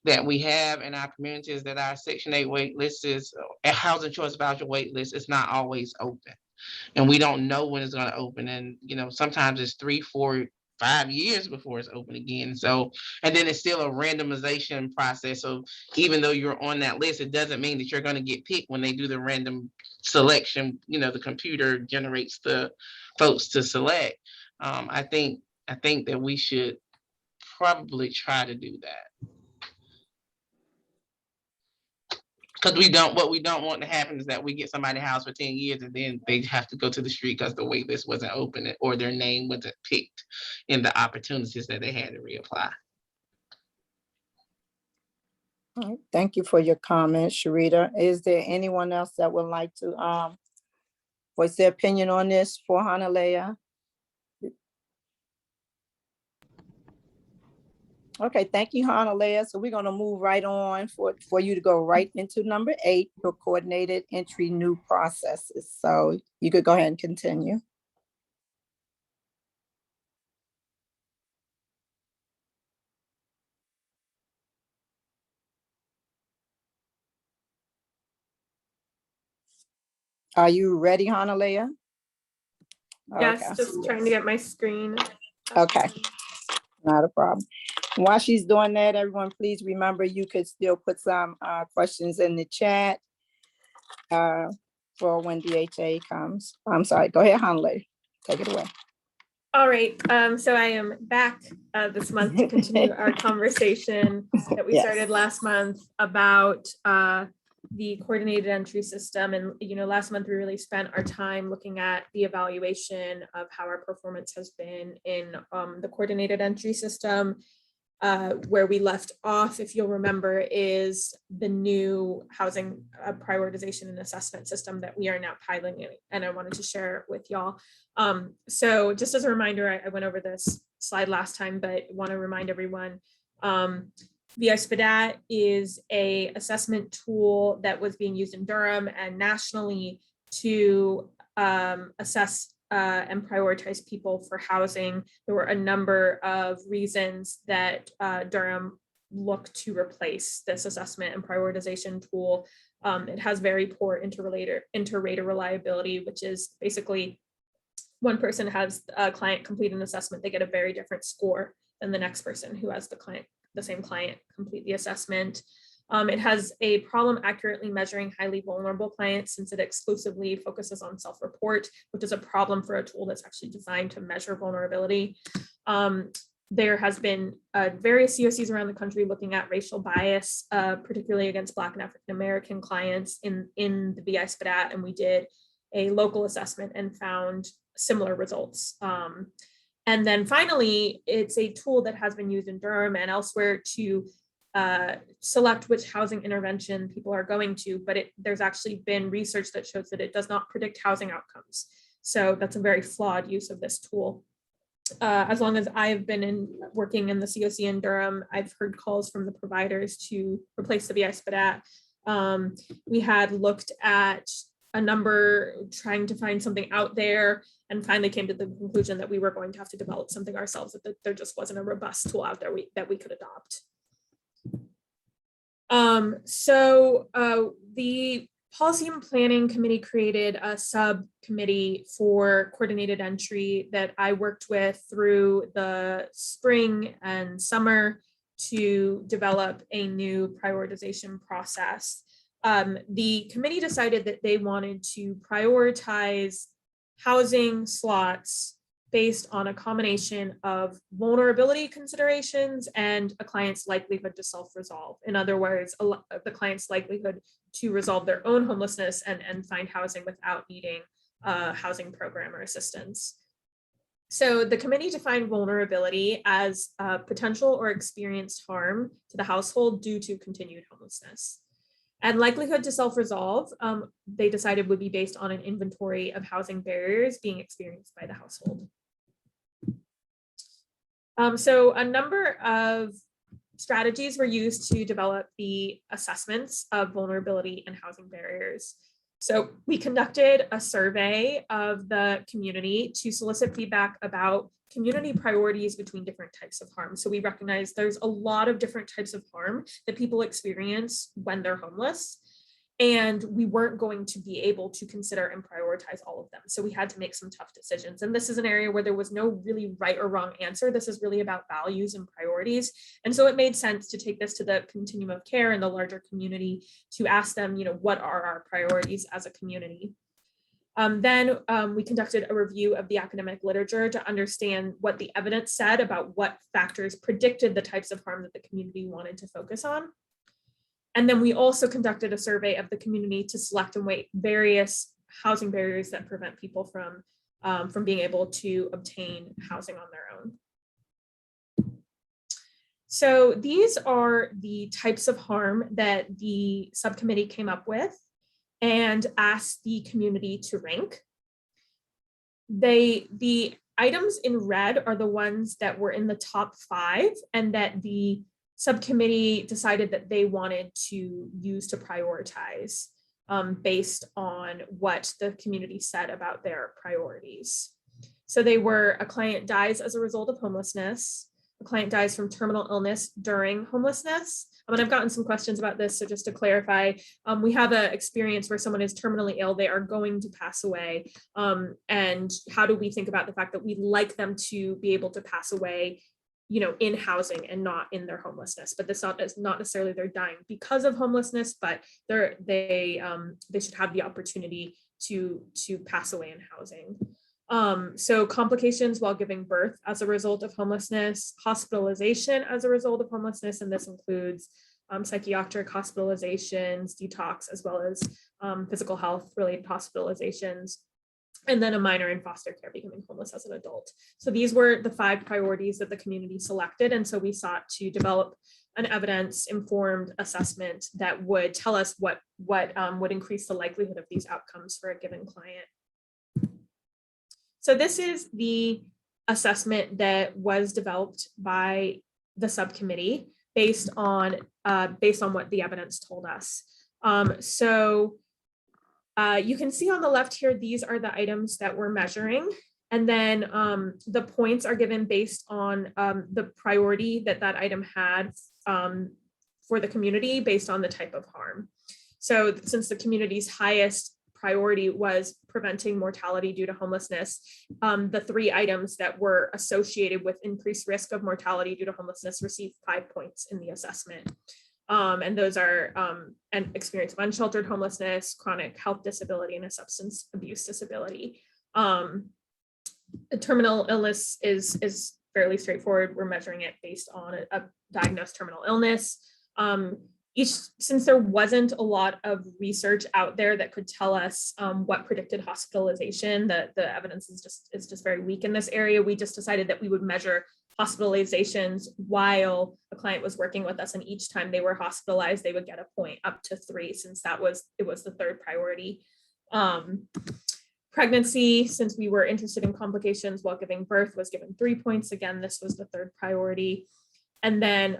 that we have in our community is that our Section 8 wait list is, a housing choice voucher wait list is not always open. And we don't know when it's going to open. And, you know, sometimes it's 3, 4, 5 years before it's open again. So, and then it's still a randomization process. So even though you're on that list, it doesn't mean that you're going to get picked when they do the random selection. You know, the computer generates the folks to select. I think that we should probably try to do that. Because what we don't want to happen is that we get somebody housed for 10 years and then they have to go to the street because the wait list wasn't open or their name wasn't picked in the opportunities that they had to reapply. All right, thank you for your comment, Sharita. Is there anyone else that would like to voice their opinion on this for Hanalea? Okay, thank you, Hanalea. So we're going to move right on for you to go right into number 8, your coordinated entry new processes. So you could go ahead and continue. Are you ready, Hanalea? Yes, Okay. just trying to get my screen. Okay, not a problem. While she's doing that, everyone, please remember you could still put some questions in the chat for when DHA comes. I'm sorry, go ahead, Hanley. Take it away. All right, so I am back this month to continue our conversation that we started last month about the coordinated entry system. And, you know, last month we really spent our time looking at the evaluation of how our performance has been in the coordinated entry system. Where we left off, if you'll remember, is the new housing prioritization and assessment system that we are now piloting, and I wanted to share with y'all. So just as a reminder, I went over this slide last time, but want to remind everyone, VI-SPDAT is a assessment tool that was being used in Durham and nationally to assess and prioritize people for housing. There were a number of reasons that Durham looked to replace this assessment and prioritization tool. It has very poor inter-rater reliability, which is basically one person has a client complete an assessment, they get a very different score than the next person who has the same client complete the assessment. It has a problem accurately measuring highly vulnerable clients since it exclusively focuses on self-report, which is a problem for a tool that's actually designed to measure vulnerability. There has been various COCs around the country looking at racial bias, particularly against Black and African-American clients in the VI-SPDAT, and we did a local assessment and found similar results. And then finally, it's a tool that has been used in Durham and elsewhere to select which housing intervention people are going to, but there's actually been research that shows that it does not predict housing outcomes. So that's a very flawed use of this tool. As long as I've been working in the COC in Durham, I've heard calls from the providers to replace the VI-SPDAT. We had looked at a number, trying to find something out there, and finally came to the conclusion that we were going to have to develop something ourselves, that there just wasn't a robust tool out there that we could adopt. The Policy and Planning Committee created a subcommittee for coordinated entry that I worked with through the spring and summer to develop a new prioritization process. The committee decided that they wanted to prioritize housing slots based on a combination of vulnerability considerations and a client's likelihood to self-resolve. In other words, the client's likelihood to resolve their own homelessness and find housing without needing a housing program or assistance. So the committee defined vulnerability as potential or experienced harm to the household due to continued homelessness. And likelihood to self-resolve, they decided would be based on an inventory of housing barriers being experienced by the household. So a number of strategies were used to develop the assessments of vulnerability and housing barriers. So we conducted a survey of the community to solicit feedback about community priorities between different types of harm. So we recognize there's a lot of different types of harm that people experience when they're homeless, and we weren't going to be able to consider and prioritize all of them. So we had to make some tough decisions. And this is an area where there was no really right or wrong answer. This is really about values and priorities. And so it made sense to take this to the continuum of care and the larger community to ask them, you know, what are our priorities as a community? Then we conducted a review of the academic literature to understand what the evidence said about what factors predicted the types of harm that the community wanted to focus on. And then we also conducted a survey of the community to select and weight various housing barriers that prevent people from being able to obtain housing on their own. So these are the types of harm that the subcommittee came up with and asked the community to rank. The items in red are the ones that were in the top 5 and that the subcommittee decided that they wanted to use to prioritize based on what the community said about their priorities. So they were: a client dies as a result of homelessness, a client dies from terminal illness during homelessness. And I've gotten some questions about this, so just to clarify, we have an experience where someone is terminally ill, they are going to pass away. And how do we think about the fact that we'd like them to be able to pass away in housing and not in their homelessness. But this is not necessarily they're dying because of homelessness, but they should have the opportunity to pass away in housing. So complications while giving birth as a result of homelessness, hospitalization as a result of homelessness, and this includes psychiatric hospitalizations, detox, as well as physical health related hospitalizations, and then a minor in foster care becoming homeless as an adult. So these were the 5 priorities that the community selected. And so we sought to develop an evidence-informed assessment that would tell us what would increase the likelihood of these outcomes for a given client. So this is the assessment that was developed by the subcommittee based on what the evidence told us. You can see on the left here, these are the items that we're measuring. And then the points are given based on the priority that item had for the community based on the type of harm. So since the community's highest priority was preventing mortality due to homelessness, the 3 items that were associated with increased risk of mortality due to homelessness received 5 points in the assessment. And those are an experience of unsheltered homelessness, chronic health disability, and a substance abuse disability. A terminal illness is fairly straightforward. We're measuring it based on a diagnosed terminal illness. Since there wasn't a lot of research out there that could tell us what predicted hospitalization, the evidence is just very weak in this area. We just decided that we would measure hospitalizations while a client was working with us, and each time they were hospitalized, they would get a point up to 3, since it was the 3rd priority. Pregnancy, since we were interested in complications while giving birth, was given 3 points. Again, this was the 3rd priority. And then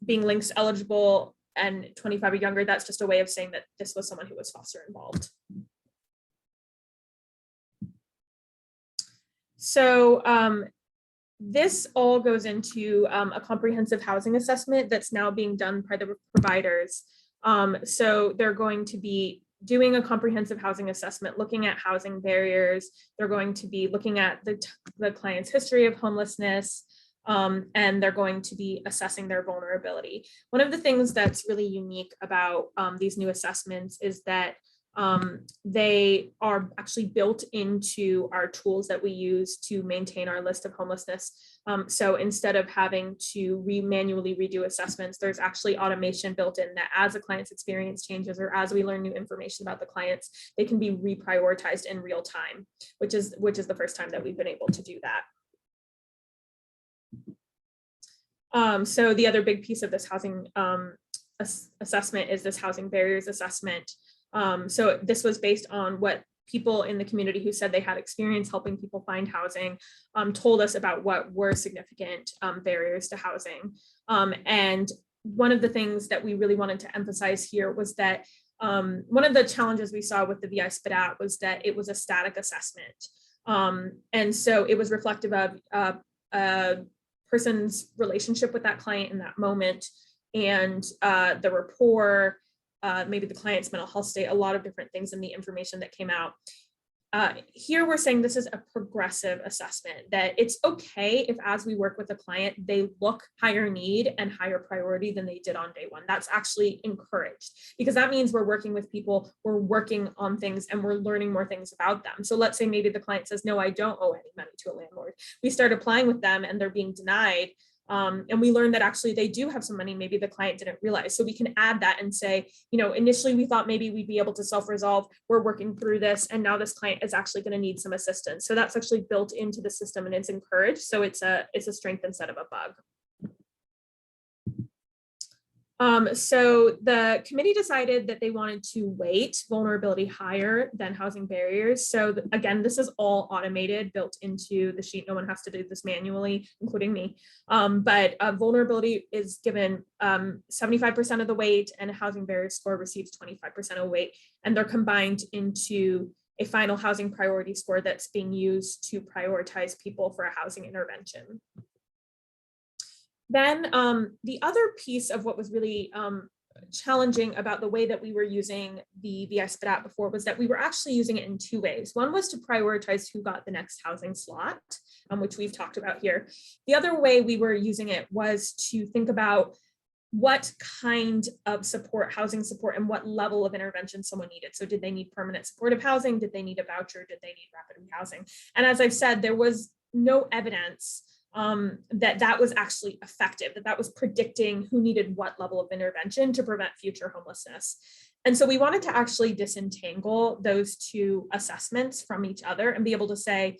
being links eligible and 25 or younger, that's just a way of saying that this was someone who was foster involved. So this all goes into a comprehensive housing assessment that's now being done by the providers. So they're going to be doing a comprehensive housing assessment, looking at housing barriers. They're going to be looking at the client's history of homelessness, and they're going to be assessing their vulnerability. One of the things that's really unique about these new assessments is that they are actually built into our tools that we use to maintain our list of homelessness. So instead of having to manually redo assessments, there's actually automation built in that as a client's experience changes or as we learn new information about the clients, they can be reprioritized in real time, which is the first time that we've been able to do that. So the other big piece of this housing assessment is this housing barriers assessment. So this was based on what people in the community who said they had experience helping people find housing told us about what were significant barriers to housing. And one of the things that we really wanted to emphasize here was that one of the challenges we saw with the VI spit out was that it was a static assessment. And so it was reflective of a person's relationship with that client in that moment, and the rapport, maybe the client's mental health state, a lot of different things in the information that came out. Here we're saying this is a progressive assessment, that it's okay if as we work with a client, they look higher need and higher priority than they did on day one. That's actually encouraged, because that means we're working with people, we're working on things, and we're learning more things about them. So let's say maybe the client says, no, I don't owe any money to a landlord. We start applying with them and they're being denied. And we learned that actually they do have some money, maybe the client didn't realize. So we can add that and say, initially we thought maybe we'd be able to self-resolve, we're working through this, and now this client is actually going to need some assistance. So that's actually built into the system and it's encouraged. So it's a strength instead of a bug. So the committee decided that they wanted to weight vulnerability higher than housing barriers. So again, this is all automated, built into the sheet. No one has to do this manually, including me. But vulnerability is given 75% of the weight, and a housing barrier score receives 25% of weight, and they're combined into a final housing priority score that's being used to prioritize people for a housing intervention. Then the other piece of what was really challenging about the way that we were using the VI SPDAT before was that we were actually using it in two ways. One was to prioritize who got the next housing slot, which we've talked about here. The other way we were using it was to think about what kind of support, housing support, and what level of intervention someone needed. So did they need permanent supportive housing? Did they need a voucher? Did they need rapid rehousing? And as I've said, there was no evidence that was actually effective, that was predicting who needed what level of intervention to prevent future homelessness. And so we wanted to actually disentangle those two assessments from each other and be able to say,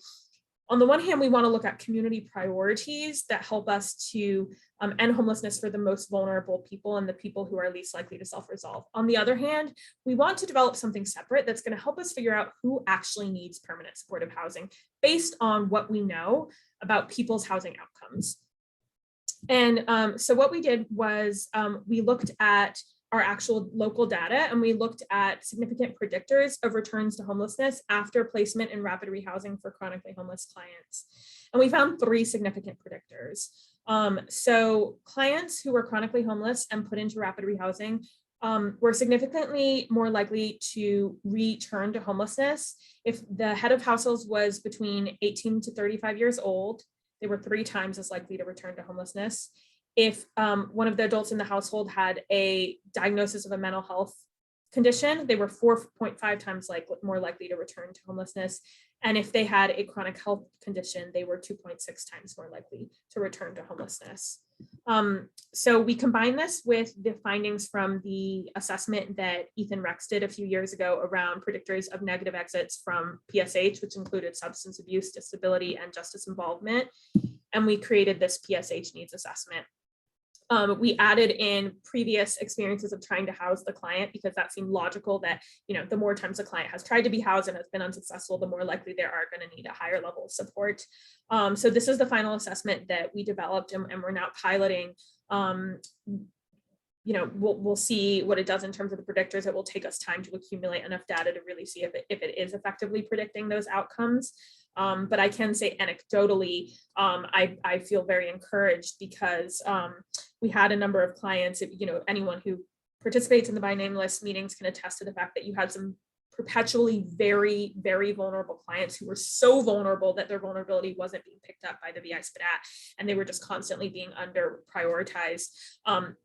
on the one hand, we want to look at community priorities that help us to end homelessness for the most vulnerable people and the people who are least likely to self-resolve. On the other hand, we want to develop something separate that's going to help us figure out who actually needs permanent supportive housing based on what we know about people's housing outcomes. And so what we did was we looked at our actual local data, and we looked at significant predictors of returns to homelessness after placement in rapid rehousing for chronically homeless clients. And we found three significant predictors. So clients who were chronically homeless and put into rapid rehousing were significantly more likely to return to homelessness if the head of households was between 18 to 35 years old. They were 3 times as likely to return to homelessness. If one of the adults in the household had a diagnosis of a mental health condition, they were 4.5 times more likely to return to homelessness. And if they had a chronic health condition, they were 2.6 times more likely to return to homelessness. So we combine this with the findings from the assessment that Ethan Rex did a few years ago around predictors of negative exits from PSH, which included substance abuse, disability, and justice involvement. And we created this PSH needs assessment. We added in previous experiences of trying to house the client because that seemed logical that, the more times the client has tried to be housed and has been unsuccessful, the more likely they are going to need a higher level of support. So this is the final assessment that we developed, and we're now piloting. We'll see what it does in terms of the predictors. It will take us time to accumulate enough data to really see if it is effectively predicting those outcomes. But I can say anecdotally, I feel very encouraged because we had a number of clients, anyone who participates in the by name list meetings can attest to the fact that you had some perpetually very, very vulnerable clients who were so vulnerable that their vulnerability wasn't being picked up by the VI SPDAT, and they were just constantly being under prioritized.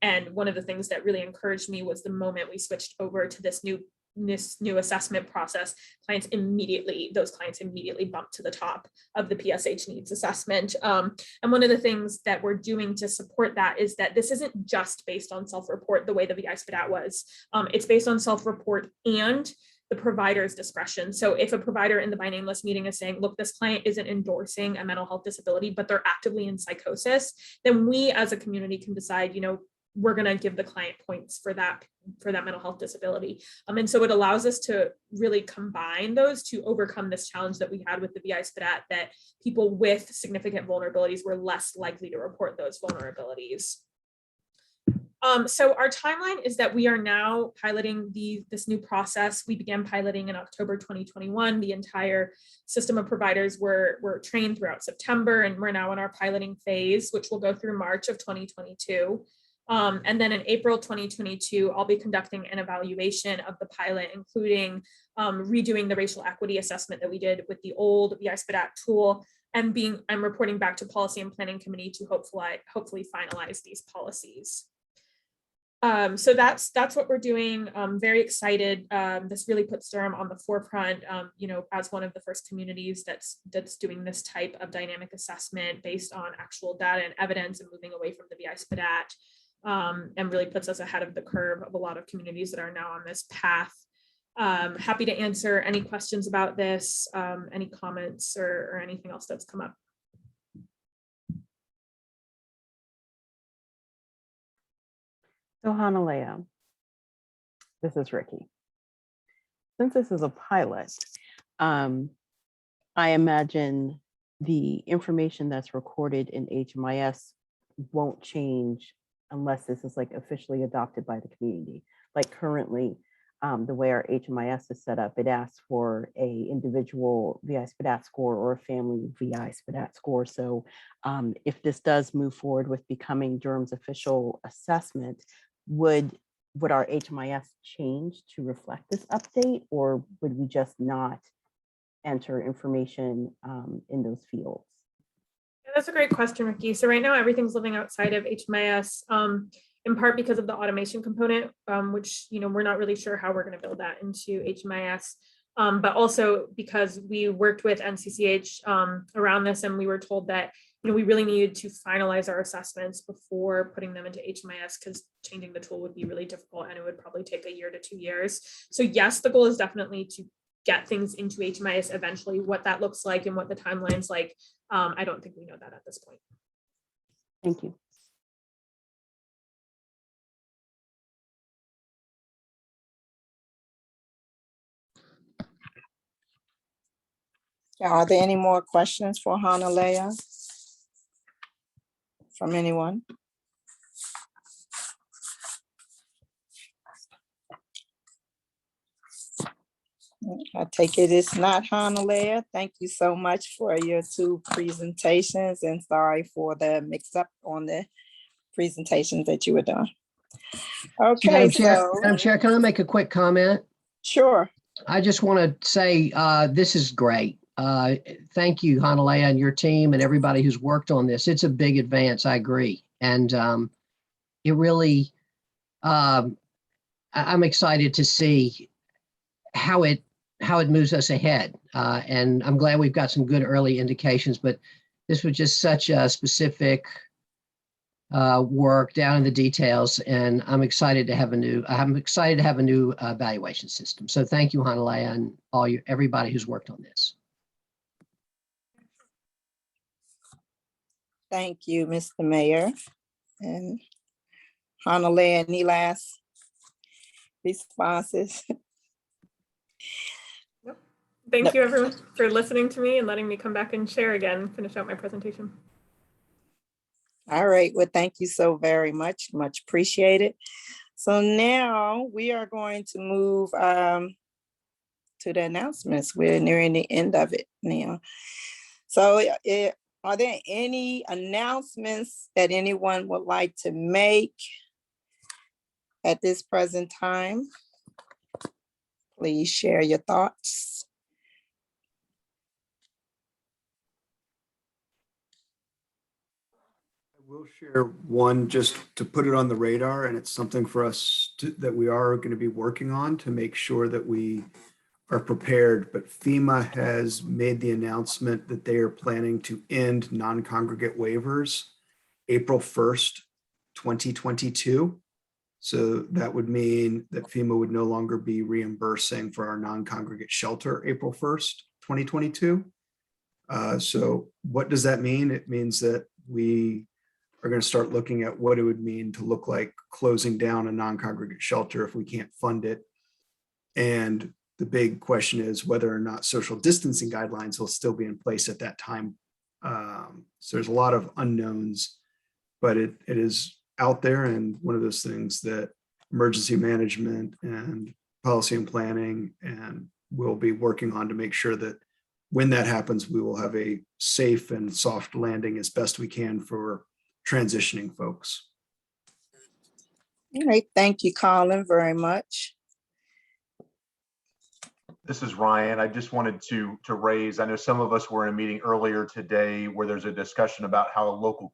And one of the things that really encouraged me was the moment we switched over to this new assessment process, those clients immediately bumped to the top of the PSH needs assessment. And one of the things that we're doing to support that is that this isn't just based on self-report the way the VI SPDAT was. It's based on self-report and the provider's discretion. So if a provider in the by name list meeting is saying, look, this client isn't endorsing a mental health disability, but they're actively in psychosis, then we as a community can decide, we're going to give the client points for that mental health disability. And so it allows us to really combine those to overcome this challenge that we had with the VI SPDAT, that people with significant vulnerabilities were less likely to report those vulnerabilities. So our timeline is that we are now piloting this new process. We began piloting in October 2021. The entire system of providers were trained throughout September, and we're now in our piloting phase, which will go through March of 2022. And then in April 2022, I'll be conducting an evaluation of the pilot, including redoing the racial equity assessment that we did with the old VI SPDAT tool, and I'm reporting back to Policy and Planning Committee to hopefully finalize these policies. So that's what we're doing. I'm very excited. This really puts Durham on the forefront, as one of the first communities that's doing this type of dynamic assessment based on actual data and evidence, and moving away from the VI SPDAT. And really puts us ahead of the curve of a lot of communities that are now on this path. Happy to answer any questions about this, any comments or anything else that's come up. So Hanalea, this is Ricky. Since this is a pilot, I imagine the information that's recorded in HMIS won't change unless this is officially adopted by the community. Like currently, the way our HMIS is set up, it asks for a individual VI SPDAT score or a family VI SPDAT score. So if this does move forward with becoming Durham's official assessment, would would our HMIS change to reflect this update, or would we just not enter information in those fields? Yeah, that's a great question, Ricky. So right now, everything's living outside of HMIS, in part because of the automation component, which, we're not really sure how we're going to build that into HMIS. But also because we worked with NCCH around this, and we were told that we really needed to finalize our assessments before putting them into HMIS, because changing the tool would be really difficult and it would probably take 1 year to 2 years. So yes, the goal is definitely to get things into HMIS eventually. What that looks like and what the timeline's like, I don't think we know that at this point. Thank you. Are there any more questions for Hanalea from anyone? I take it it's not Hanalea. Thank you so much for your 2 presentations, and sorry for the mix up on the presentations that you were doing. Okay, Madam Chair, can I make a quick comment? Sure. I just want to say this is great. Thank you, Hanalea, and your team and everybody who's worked on this. It's a big advance, I agree. And it really, I'm excited to see how it moves us ahead. And I'm glad we've got some good early indications, but this was just such a specific work down in the details, and I'm excited to have a new evaluation system. So thank you, Hanalea, and everybody who's worked on this. Thank you, Mr. Mayor. And Hanalea, any last responses? Thank you, everyone, for listening to me and letting me come back and share again, finish out my presentation. All right, well, thank you so very much, much appreciated. So now we are going to move to the announcements. We're nearing the end of it now. So are there any announcements that anyone would like to make at this present time? Please share your thoughts. We'll share one just to put it on the radar, and it's something for us that we are going to be working on to make sure that we are prepared. But FEMA has made the announcement that they are planning to end non-congregate waivers April 1st, 2022. So that would mean that FEMA would no longer be reimbursing for our non-congregate shelter April 1st, 2022. So what does that mean? It means that we are going to start looking at what it would mean to look like closing down a non-congregate shelter if we can't fund it. And the big question is whether or not social distancing guidelines will still be in place at that time. So there's a lot of unknowns, but it is out there, and one of those things that emergency management and policy and planning and we'll be working on to make sure that when that happens, we will have a safe and soft landing as best we can for transitioning folks. All right, thank you, Colin, very much. This is Ryan. I just wanted to raise, I know some of us were in a meeting earlier today where there's a discussion about how local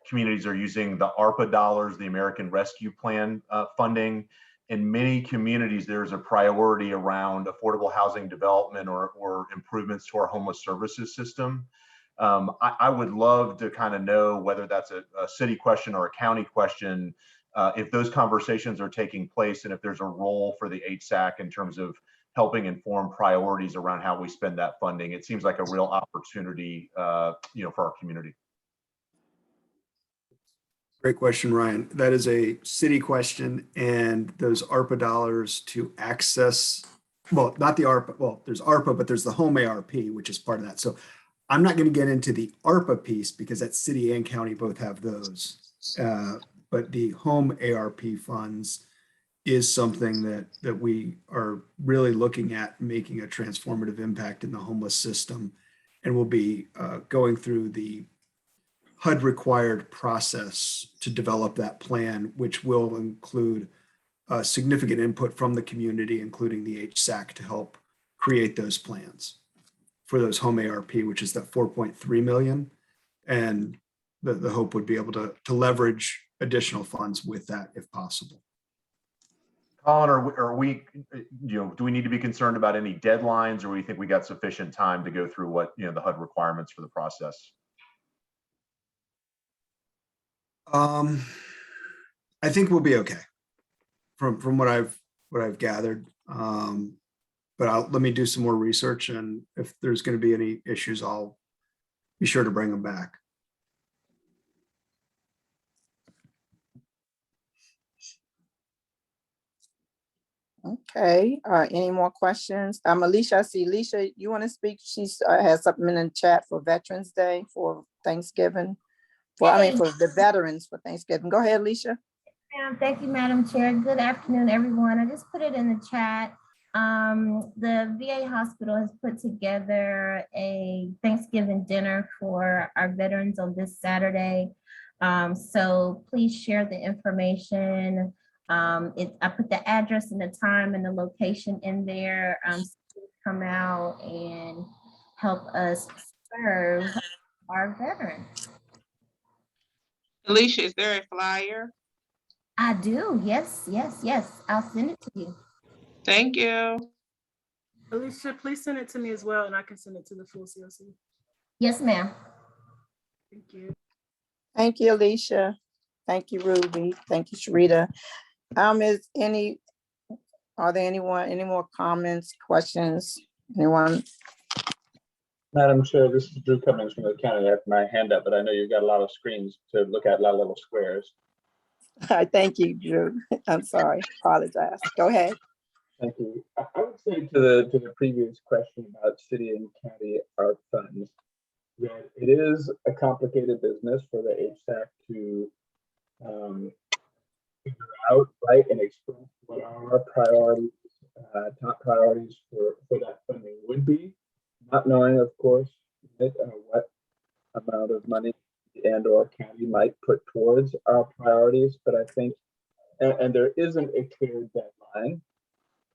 communities are using the ARPA dollars, the American Rescue Plan funding. In many communities, there's a priority around affordable housing development or improvements to our homeless services system. I would love to kind of know whether that's a city question or a county question, if those conversations are taking place and if there's a role for the HSAC in terms of helping inform priorities around how we spend that funding. It seems like a real opportunity, for our community. Great question, Ryan. That is a city question, and those ARPA dollars to access, well, not the ARPA, well, there's ARPA, but there's the home ARP, which is part of that. So I'm not going to get into the ARPA piece because that city and county both have those. But the home ARP funds is something that we are really looking at making a transformative impact in the homeless system. And we'll be going through the HUD required process to develop that plan, which will include significant input from the community, including the HSAC, to help create those plans for those home ARP, which is that 4.3 million. And the hope would be able to leverage additional funds with that if possible. Colin, are we, do we need to be concerned about any deadlines, or we think we got sufficient time to go through what, the HUD requirements for the process? I think we'll be okay from what I've gathered. But let me do some more research, and if there's going to be any issues, I'll be sure to bring them back. Okay, any more questions? Alicia, I see Alicia, you want to speak? She's has something in the chat for Veterans Day, for Thanksgiving. Well, I mean, for the veterans for Thanksgiving. Go ahead, Alicia. Thank you, Madam Chair. Good afternoon, everyone. I just put it in the chat. The VA hospital has put together a Thanksgiving dinner for our veterans on this Saturday. So please share the information. I put the address and the time and the location in there. So come out and help us serve our veterans. Alicia, is there a flyer? I do. Yes. I'll send it to you. Thank you. Alicia, please send it to me as well, and I can send it to the full COC. Yes, ma'am. Thank you. Thank you, Alicia. Thank you, Ruby. Thank you, Sharita. Are there any more comments, questions? Anyone? Madam Chair, this is Drew Cummings from the county. I have my hand up, but I know you've got a lot of screens to look at, a lot of little squares. Thank you, Drew. I'm sorry, apologize. Go ahead. Thank you. I would say to the previous question about city and county ARP funds, that it is a complicated business for the HSAC to figure out, right, and express what our priorities, top priorities for that funding would be, not knowing, of course, what amount of money and or county might put towards our priorities. But I think, and there isn't a clear deadline,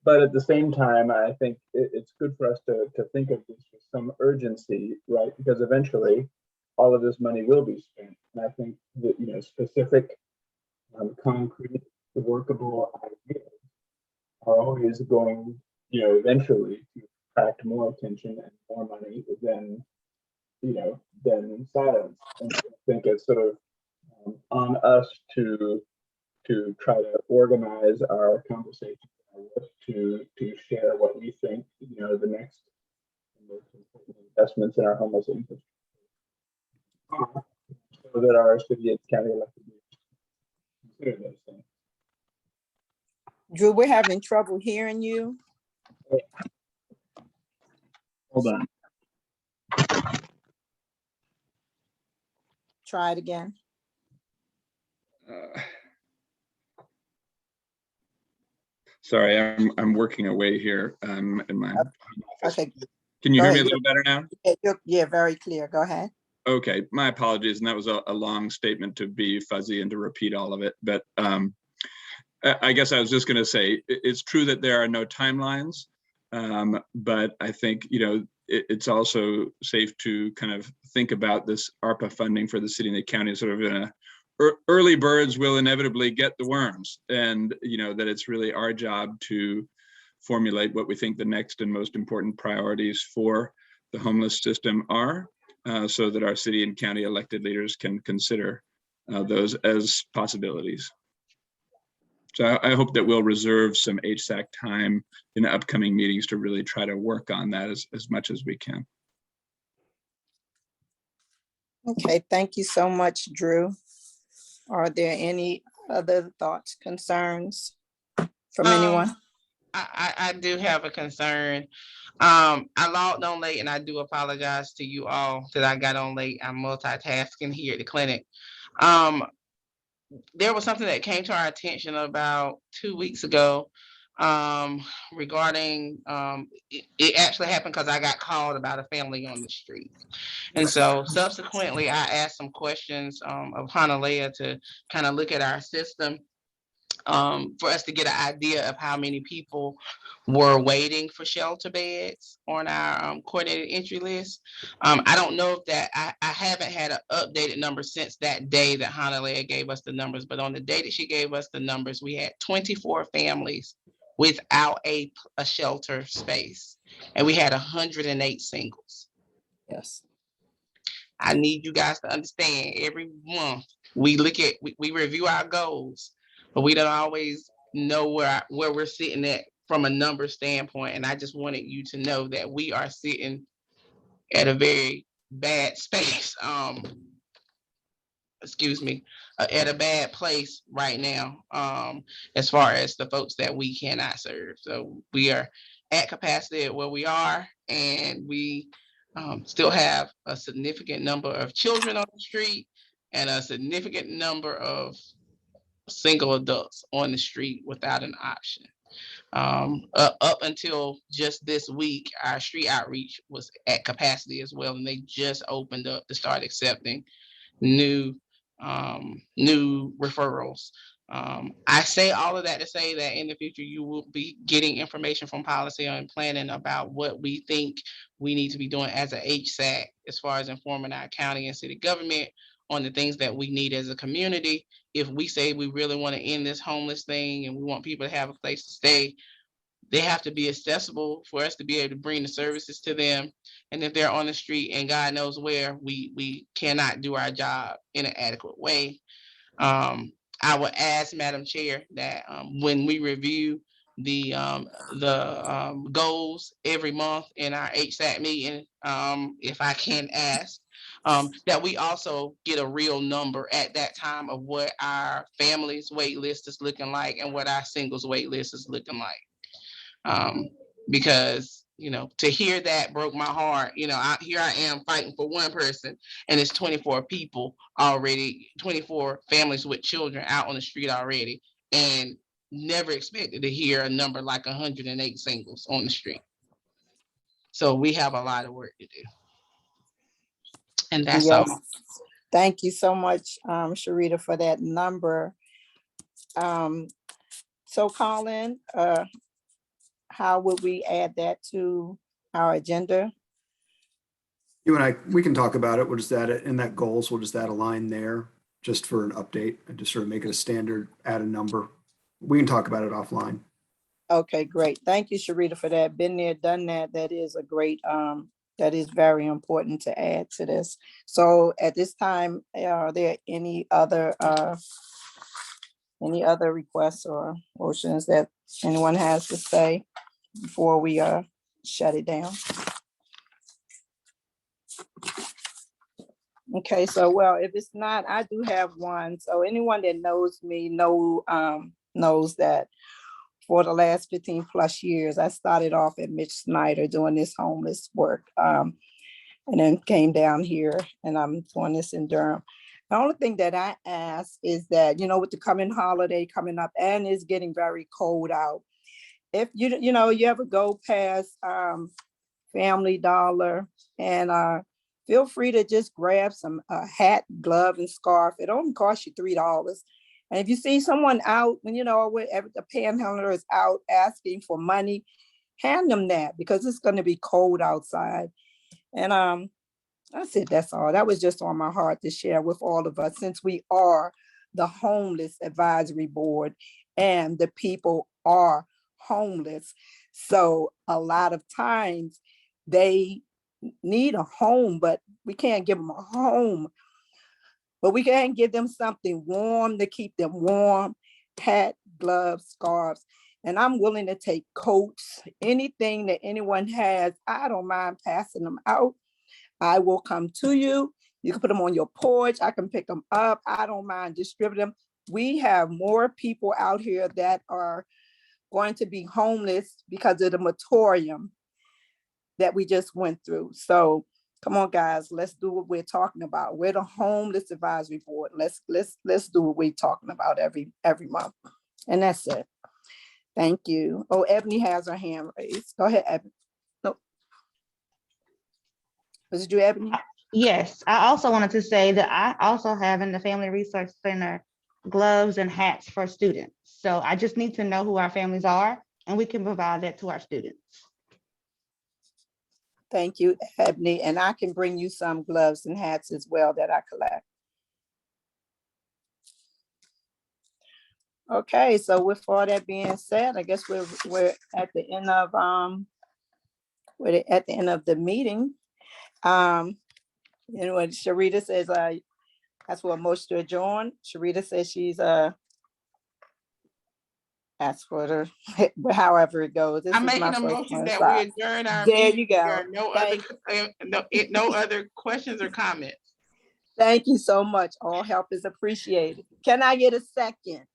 but at the same time, I think it's good for us to think of this with some urgency, right? Because eventually all of this money will be spent. And I think that, specific, concrete, workable ideas are always going, eventually to attract more attention and more money than silence. And I think it's sort of on us to try to organize our conversation to share what we think, the next most important investments in our homeless infrastructure are, so that our city and county elected leaders consider those things. Drew, we're having trouble hearing you. Hold on. Try it again. Sorry, I'm working away here in my office. Okay. Can you Go hear me ahead. a little better now? Yeah, very clear. Go ahead. Okay, my apologies. And that was a long statement to be fuzzy and to repeat all of it. But I guess I was just going to say, it's true that there are no timelines, but I think, it's also safe to kind of think about this ARPA funding for the city and the county sort of in a early birds will inevitably get the worms, and that it's really our job to formulate what we think the next and most important priorities for the homeless system are, so that our city and county elected leaders can consider those as possibilities. So I hope that we'll reserve some HSAC time in the upcoming meetings to really try to work on that as much as we can. Okay, thank you so much, Drew. Are there any other thoughts, concerns from anyone? I do have a concern. I logged on late, and I do apologize to you all that I got on late. I'm multitasking here at the clinic. There was something that came to our attention about 2 weeks ago regarding, it actually happened because I got called about a family on the street. And so subsequently, I asked some questions of Hanalea to kind of look at our system. for us to get an idea of how many people were waiting for shelter beds on our coordinated entry list. I don't know if that, I haven't had an updated number since that day that Hanalea gave us the numbers, but on the day that she gave us the numbers, we had 24 families without a shelter space, and we had 108 singles. Yes. I need you guys to understand, every month we look at, we review our goals, but we don't always know where we're sitting at from a number standpoint. And I just wanted you to know that we are sitting at a very bad space. Excuse me, at a bad place right now, as far as the folks that we cannot serve. So we are at capacity at where we are, and we still have a significant number of children on the street and a significant number of single adults on the street without an option. Up until just this week, our street outreach was at capacity as well, and they just opened up to start accepting new referrals. I say all of that to say that in the future, you will be getting information from policy and planning about what we think we need to be doing as a HSAC, as far as informing our county and city government on the things that we need as a community. If we say we really want to end this homeless thing and we want people to have a place to stay, they have to be accessible for us to be able to bring the services to them. And if they're on the street and God knows where, we cannot do our job in an adequate way. I would ask Madam Chair that when we review the goals every month in our HSAC meeting, if I can ask, that we also get a real number at that time of what our families wait list is looking like and what our singles wait list is looking like. Because, you know, to hear that broke my heart. You know, here I am fighting for one person, and it's 24 people already, 24 families with children out on the street already, and never expected to hear a number like 108 singles on the street. So we have a lot of work to do. And that's Yes. all. Thank you so much, Sharita, for that number. So Colin, how would we add that to our agenda? You and I, we can talk about it. We'll just add it in that goals. We'll just add a line there just for an update and just sort of make it a standard, add a number. We can talk about it offline. Okay, great. Thank you, Sharita, for that. Been there, done that. That is a great, that is very important to add to this. So at this time, are there any other requests or motions that anyone has to say before we shut it down? Okay, so well, if it's not, I do have one. So anyone that knows me knows that for the last 15 plus years, I started off at Mitch Snyder doing this homeless work, and then came down here and I'm doing this in Durham. The only thing that I ask is that, you know, with the coming holiday coming up and it's getting very cold out, if you ever go past Family Dollar and feel free to just grab some hat, glove, and scarf. It only costs you $3. And if you see someone out, when the panhandler is out asking for money, hand them that, because it's going to be cold outside. And that's it. That's all. That was just on my heart to share with all of us, since we are the Homeless Advisory Board and the people are homeless. So a lot of times they need a home, but we can't give them a home. But we can give them something warm to keep them warm, hat, gloves, scarves. And I'm willing to take coats, anything that anyone has. I don't mind passing them out. I will come to you. You can put them on your porch. I can pick them up. I don't mind distributing them. We have more people out here that are going to be homeless because of the moratorium that we just went through. So come on, guys, let's do what we're talking about. We're the Homeless Advisory Board. Let's do what we're talking about every month. And that's it. Thank you. Oh, Ebony has her hand raised. Go ahead, Ebony. No. Was it you, Ebony? Yes, I also wanted to say that I also have in the Family Resource Center gloves and hats for students. So I just need to know who our families are, and we can provide that to our students. Thank you, Ebony. And I can bring you some gloves and hats as well that I collect. Okay, so with all that being said, I guess we're at the end of the meeting. And what Sharita says, that's what motion to adjourn. Sharita says she's asked for the however it goes. This I'm is my making a first motion one, that so we adjourn our there meeting. you go. There are no no other questions or comments. Thank you so much. All help is appreciated. Can I get a second?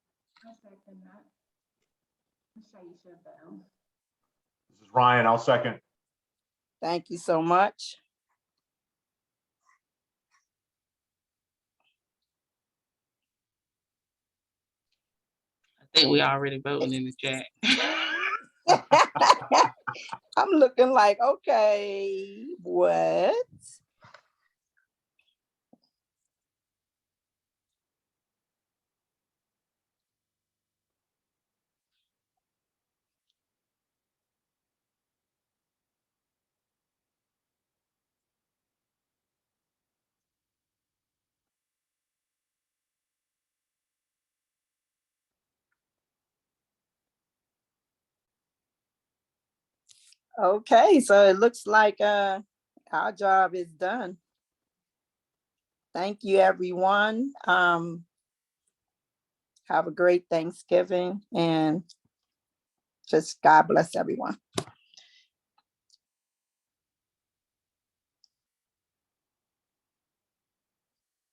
This is Ryan. I'll second. Thank you so much. I think we already voting in the chat. I'm looking like, okay, what? Okay, so it looks like our job is done. Thank you, everyone. Have a great Thanksgiving and just God bless everyone.